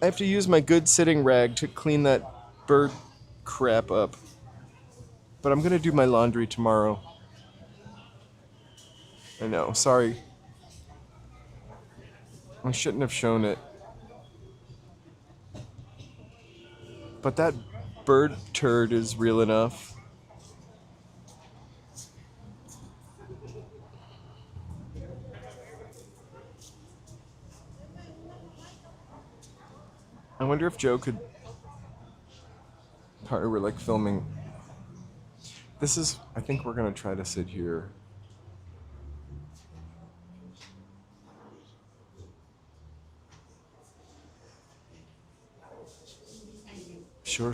have to use my good sitting rag to clean that bird crap up. But I'm gonna do my laundry tomorrow. I know, sorry. I shouldn't have shown it. But that bird turd is real enough. I wonder if Joe could part we're like filming. This is, I think we're gonna try to sit here. Sure,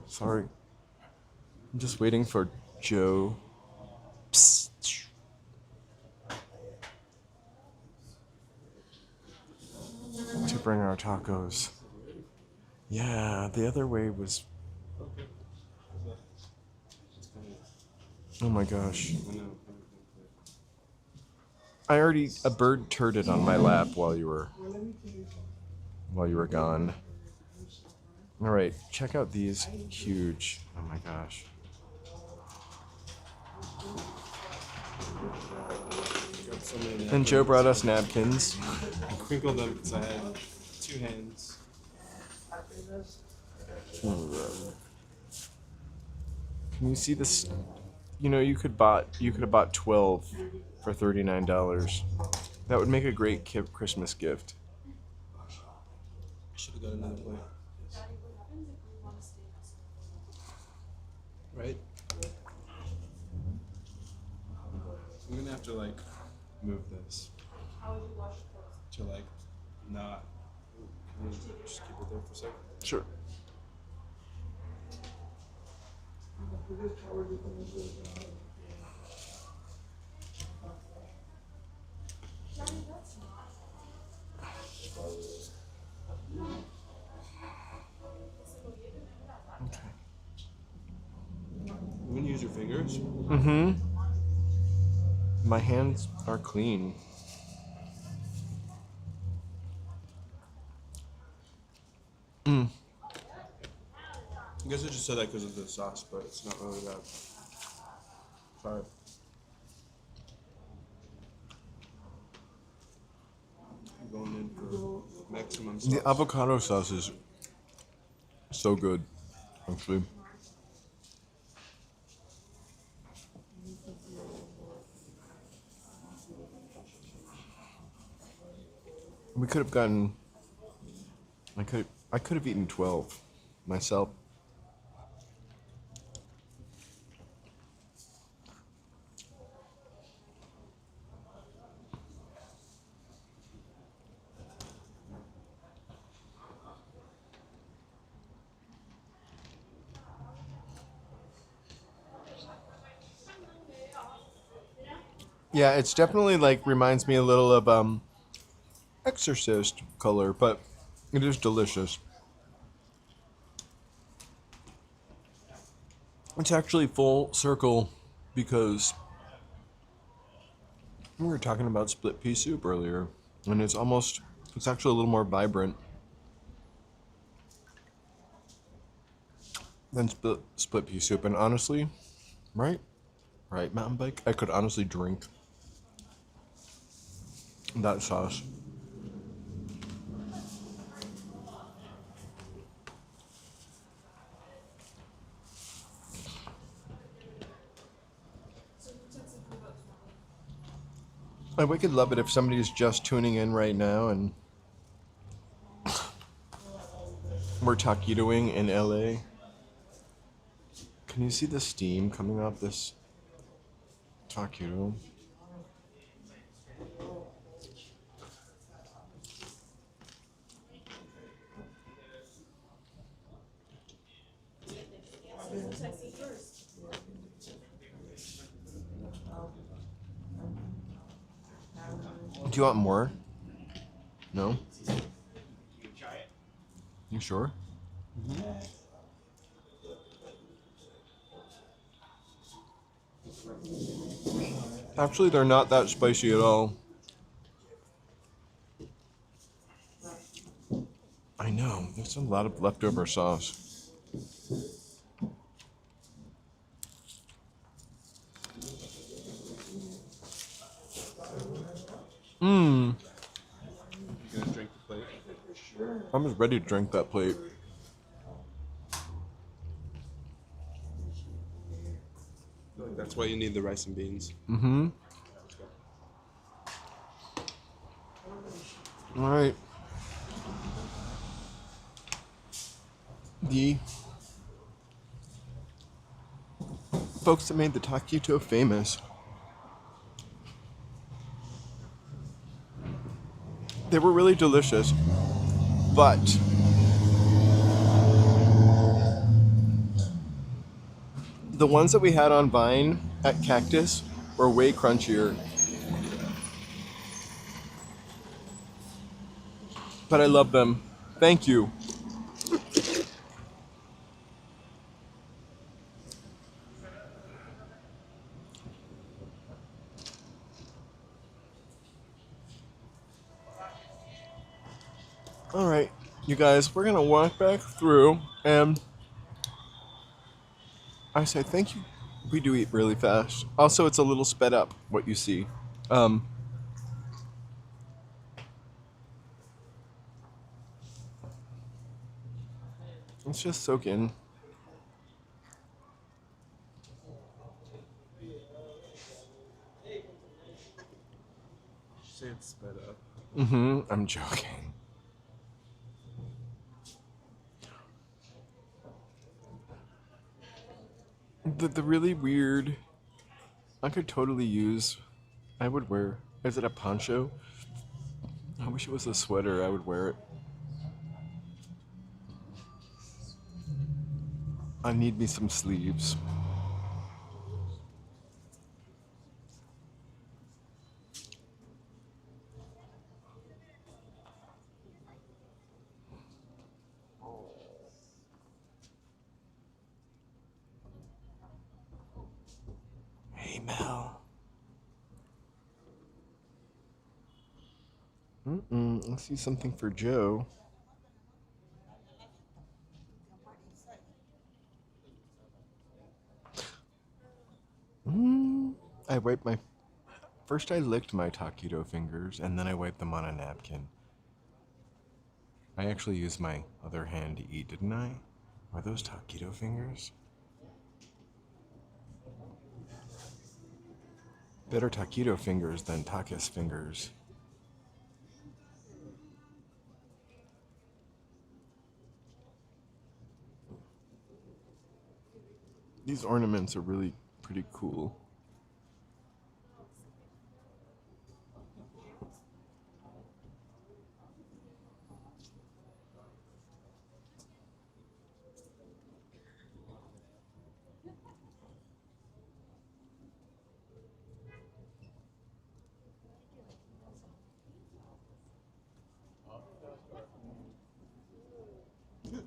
sorry. I'm just waiting for Joe. Psst. To bring our tacos. Yeah, the other way was. Oh my gosh. I already a bird turded on my lap while you were gone. All right, check out these huge. Oh my gosh. And Joe brought us napkins. I crinkled them because I had 2 hands. Can you see this? You know, you could have bought 12 for $39. That would make a great Christmas gift. I should have got another plate. Right? I'm gonna have to like move this to like not. Can you just keep it there for a second? Sure. Okay. You gonna use your fingers? Mm-hmm. My hands are clean. I guess I just said that because of the sauce, but it's not really that. Sorry. I'm going in for maximum sauce. The avocado sauce is so good, actually. We could have gotten. I could have eaten 12 myself. Yeah, it's definitely like reminds me a little of Exorcist color, but it is delicious. It's actually full circle because we were talking about split pea soup earlier, and it's actually a little more vibrant than split pea soup. And honestly, right, mountain bike, I could honestly drink that sauce. I would love it if somebody's just tuning in right now and we're taquitoing in LA. Can you see the steam coming off this taquito? Do you want more? No? You sure? Actually, they're not that spicy at all. I know, there's a lot of leftover sauce. Mmm. You gonna drink the plate? I'm just ready to drink that plate. That's why you need the rice and beans. Mm-hmm. All right. The folks that made the taquito famous, they were really delicious, but the ones that we had on Vine at Cactus were way crunchier. But I love them. Thank you. All right, you guys, we're gonna walk back through, and I say thank you. We do eat really fast. Also, it's a little sped up what you see. Let's just soak in. Say it's sped up. Mm-hmm. I'm joking. The really weird. I could totally use. I would wear. Is it a poncho? I wish it was a sweater. I would wear it. I need me some sleeves. Hey, Mel. I see something for Joe. I wiped my... First I licked my taquito fingers, and then I wiped them on a napkin. I actually used my other hand to eat, didn't I? Are those taquito fingers? Better taquito fingers than tacos fingers. These ornaments are really pretty cool.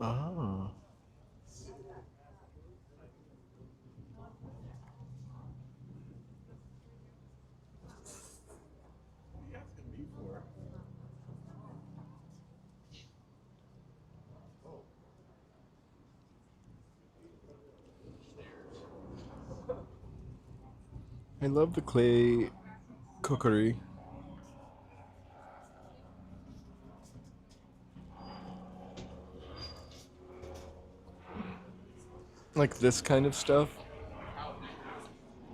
Oh. I love the clay cookery. Like this kind of stuff,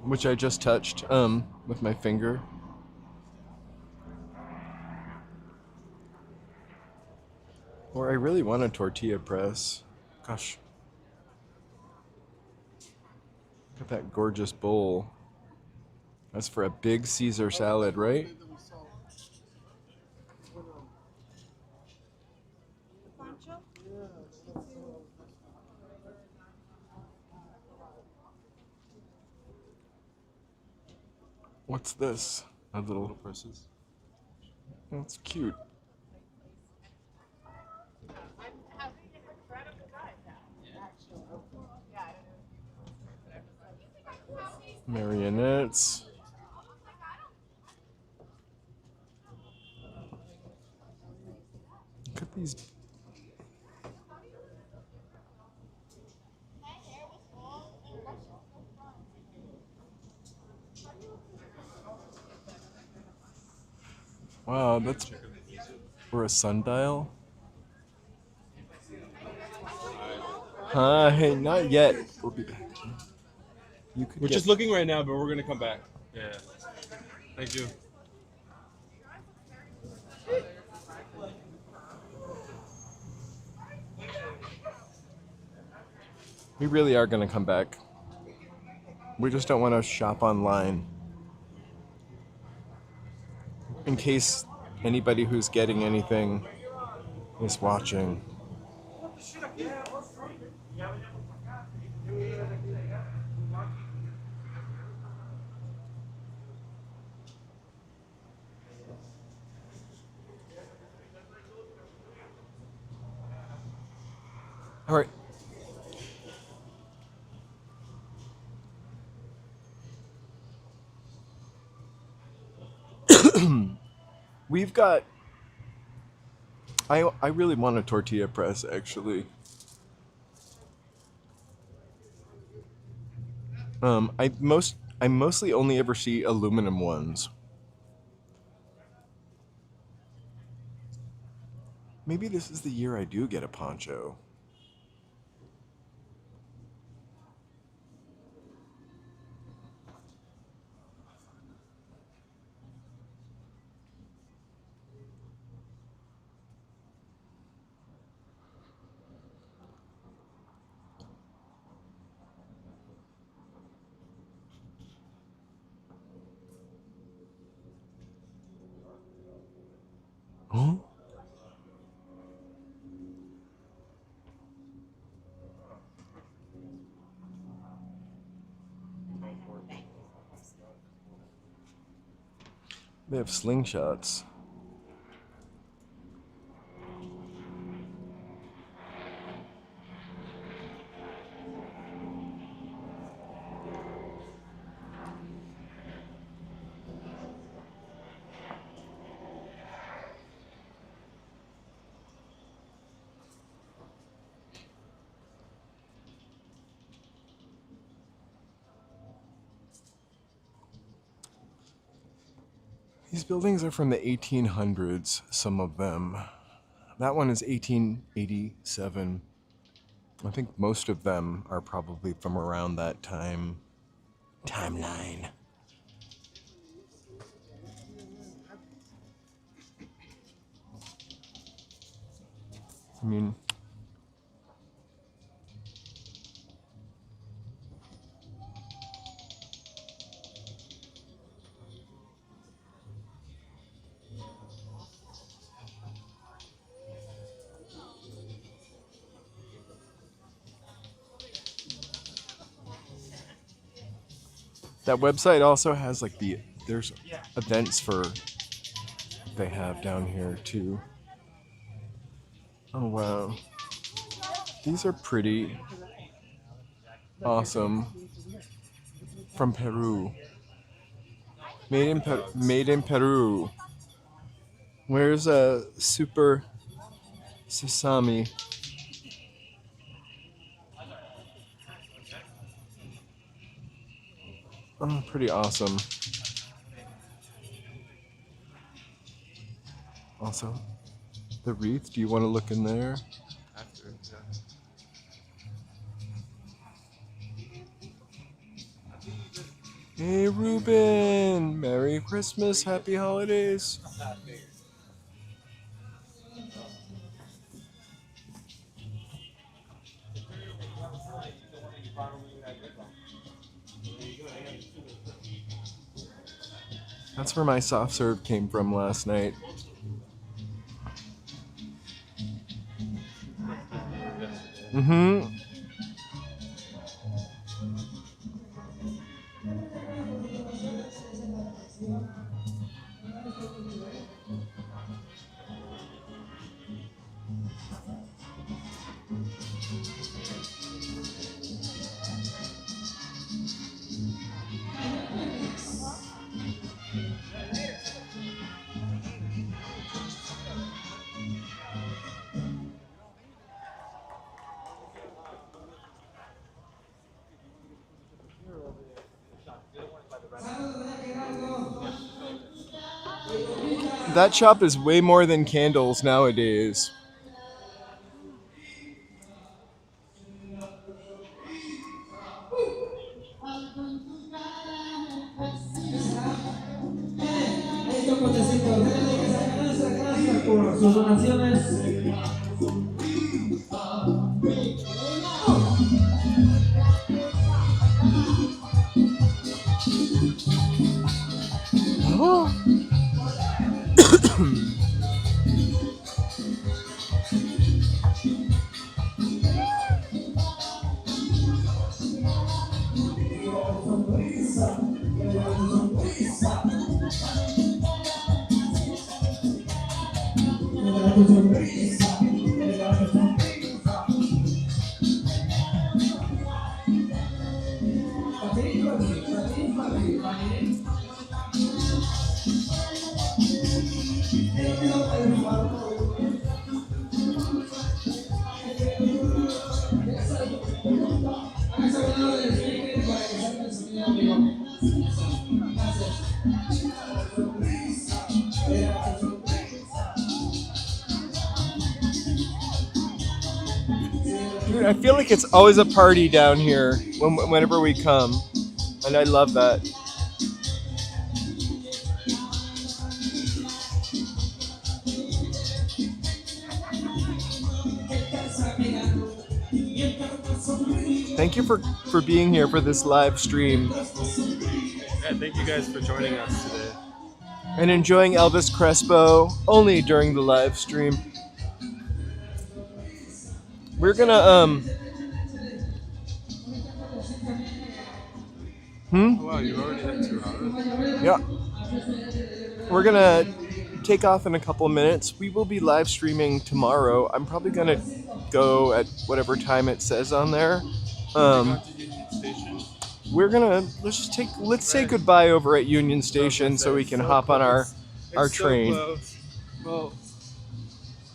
which I just touched with my finger. Or I really want a tortilla press. Gosh. Look at that gorgeous bowl. That's for a big Caesar salad, right? What's this? A little purses. That's cute. Marionettes. Look at these. Wow, that's for a sundial. Hi, not yet. We'll be back. You could We're get... just looking right now, but we're gonna come back. Yeah. Thank you. We really are gonna come back. We just don't want to shop online. In case anybody who's getting anything is watching. All right. We've got... I really want a tortilla press, actually. I mostly only ever see aluminum ones. Maybe this is the year I do get a poncho. Huh? They have slingshots. These buildings are from the 1800s, some of them. That one is 1887. I think most of them are probably from around that timeline. I mean, that website also has like there's events they have down here too. Oh wow. These are pretty awesome. From Peru. Made in Peru. Where's a super sesame? Oh, pretty awesome. Also, the wreath. Do you want to look in there? After, yeah. Hey, Ruben! Merry Christmas, Happy Holidays. That's where my soft serve came from last night. Mm-hmm. That shop is way more than candles nowadays. Por sus donaciones. Dude, I feel like it's always a party down here whenever we come, and I love that. Thank you for being here for this live stream Yeah, thank you guys for joining us today. and enjoying Elvis Crespo only during the live stream. We're gonna Oh, wow, you already had 2 hours? yeah. We're gonna take off in a couple of minutes. We will be live streaming tomorrow. I'm probably gonna go at whatever time it says on there. We're gonna let's say goodbye over at Union Station so we can hop on our train. So close. Well,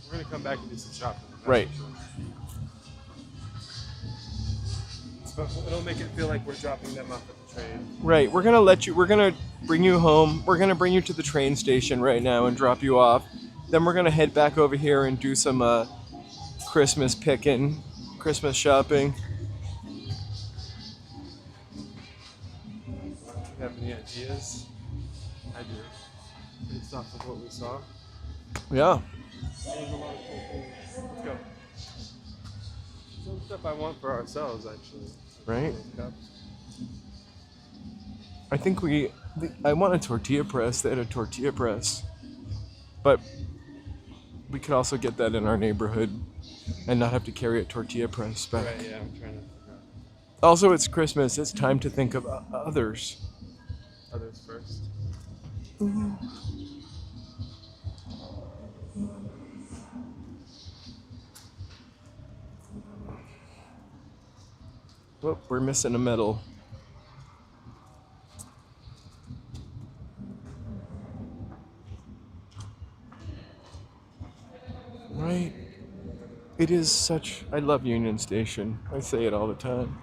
we're gonna come back and do some shopping. Right. But it'll make it feel like we're dropping them off at the train. Right. We're gonna bring you home. We're gonna bring you to the train station right now and drop you off. Then we're gonna head back over here and do some Christmas picking, Christmas shopping. Do you have any ideas? I do. Based off of what we saw. Yeah. There's a lot of cool things. Let's go. Some stuff I want for ourselves, actually. Right. Those cups. I think I want a tortilla press. They had a tortilla press. But we could also get that in our neighborhood and not have to carry a tortilla press back. Right, yeah, I'm trying to figure out. Also, it's Christmas. It's time to think of others. Others first. Oh, we're missing a medal. Right? It is such... I love Union Station. I say it all the time.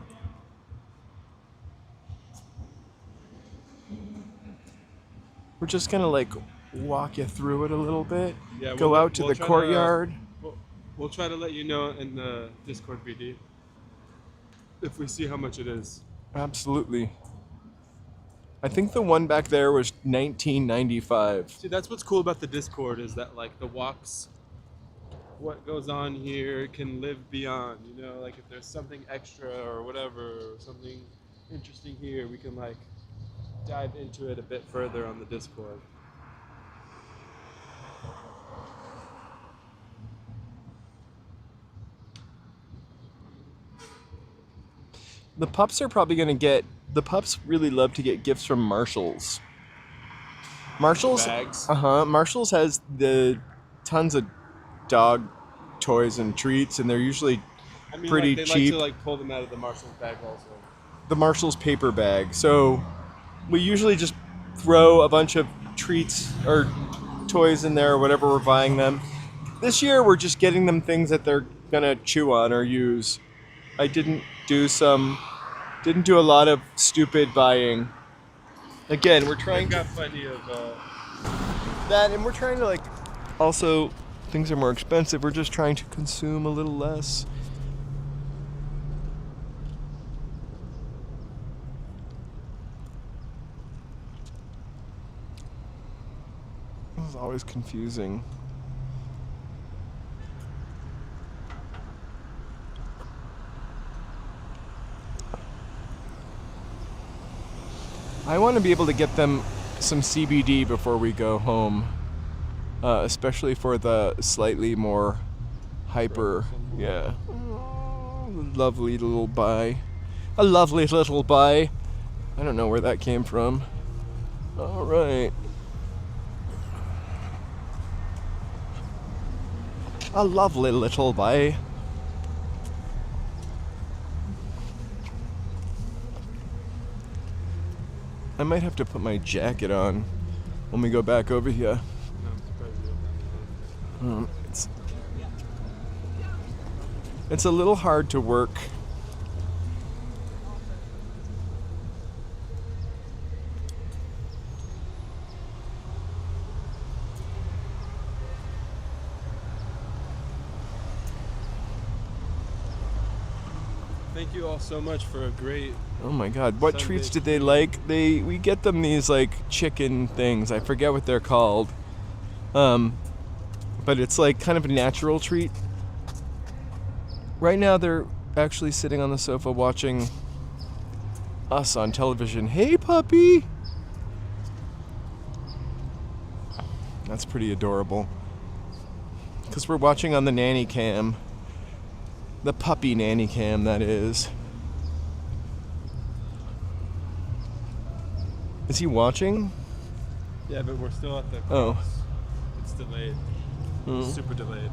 We're just gonna like walk you through it a little bit. Yeah, Go out to the try courtyard. We'll try to let you know in the Discord VD if we see how much it is. Absolutely. I think the one back there was 1995. See, that's what's cool about the Discord is that like the walks, what goes on here can live beyond. You know, like if there's something extra or whatever, or something interesting here, we can like dive into it a bit further on the Discord. The pups are probably gonna get... The pups really love to get gifts from Marshalls. Marshalls... Bags. Marshalls has the tons of dog toys and treats, and they're usually pretty they cheap. like to like pull them out of the Marshall's bag also. The Marshalls paper bag. So we usually just throw a bunch of treats or toys in there or whatever we're buying them. This year we're just getting them things that they're gonna chew on or use. I didn't do a lot of stupid buying. Again, we're trying Got plenty of that, and we're trying to like also things are more expensive. We're just trying to consume a little less. This is always confusing. I want to be able to get them some CBD before we go home, especially for the slightly more hyper, yeah. Lovely little buy. A lovely little buy. I don't know where that came from. All right. A lovely little buy. I might have to put my jacket on when we go back over here. It's a little hard to work. Thank you all so much for a great... Oh my god, what Sunday treats did they like? We get them these like chicken things. I forget what they're called. But it's like kind of a natural treat. Right now they're actually sitting on the sofa watching us on television. Hey puppy! That's pretty adorable. Because we're watching on the nanny cam. The puppy nanny cam, that is. Is he watching? Yeah, but we're still at the... Oh. It's delayed. Mm. Super delayed.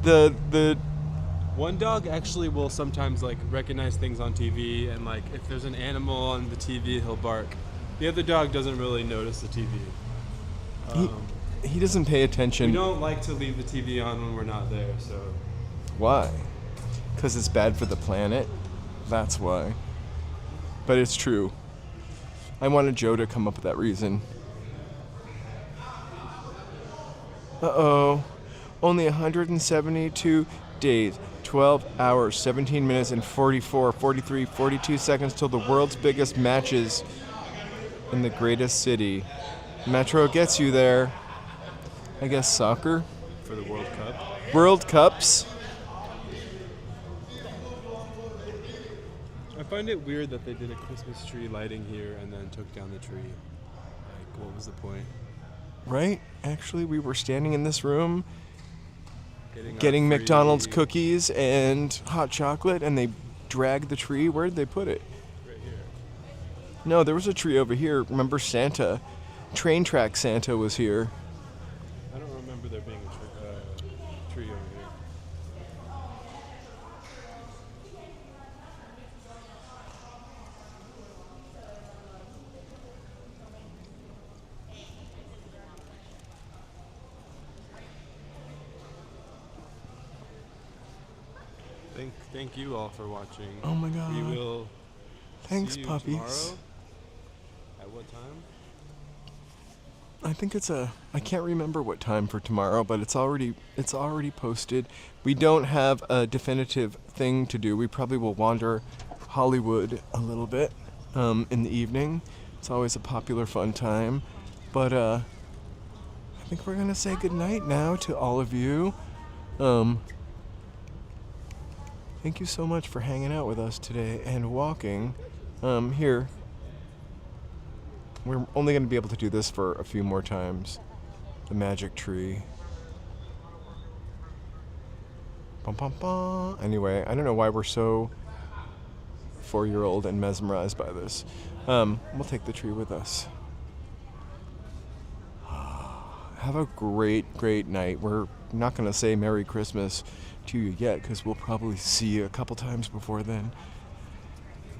The One dog actually will sometimes like recognize things on TV, and like if there's an animal on the TV, he'll bark. The other dog doesn't really notice the TV. he doesn't pay attention. We don't like to leave the TV on when we're not there, so... Why? Because it's bad for the planet? That's why. But it's true. I wanted Joe to come up with that reason. Uh-oh. Only 172 days, 12 hours, 17 minutes, and 44, 43, 42 seconds till the world's biggest matches in the greatest city. Metro gets you there. I guess soccer? For the World Cup. World Cups? I find it weird that they did a Christmas tree lighting here and then took down the tree. Like, what was the point? Right? Actually, we were standing in this room Getting getting our free- McDonald's cookies and hot chocolate, and they drag the tree? Where did they put it? Right here. No, there was a tree over here. Remember Santa? Train track Santa was here. I don't remember there being a tree over here. Thank you all for watching. Oh my God. We will Thanks, see you puppies. tomorrow. At what time? I think I can't remember what time for tomorrow, but it's already posted. We don't have a definitive thing to do. We probably will wander Hollywood a little bit in the evening. It's always a popular fun time. But I think we're gonna say goodnight now to all of you. Thank you so much for hanging out with us today and walking. Here. We're only going to be able to do this for a few more times. The magic tree. Bum, bum, bum. Anyway, I don't know why we're so 4-year-old and mesmerized by this. We'll take the tree with us. Have a great, great night. We're not going to say Merry Christmas to you yet because we'll probably see you a couple times before then.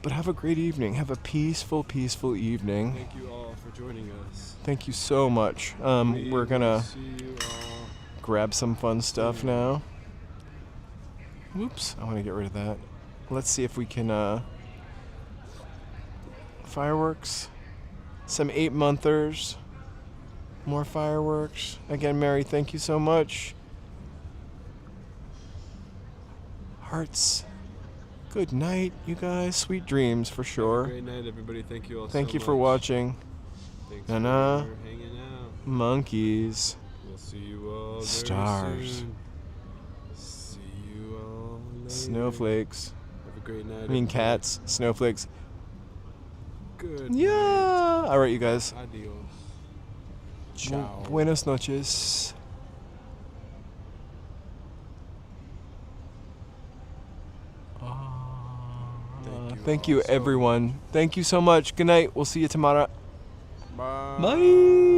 But have a great evening. Have a peaceful, peaceful evening. Thank you all for joining us. Thank you so much. We're going to See you all. grab some fun stuff now. Whoops, I want to get rid of that. Let's see if we can, fireworks. Some 8-monthers. More fireworks. Again, Mary, thank you so much. Hearts. Good night, you guys. Sweet dreams for sure. Great night, everybody. Thank you all so much. Thank you for watching. Thanks Nana. for hanging out. Monkeys. We'll see you all very Stars. soon. See you all later. Snowflakes. Have a great night. I mean everybody. cats. Snowflakes. Good Yeah. night. All right, you guys. Adios. Ciao. Buenas noches. Thank you, all so everyone. Thank you so much. Good night. We'll see you tomorrow. Bye. Bye.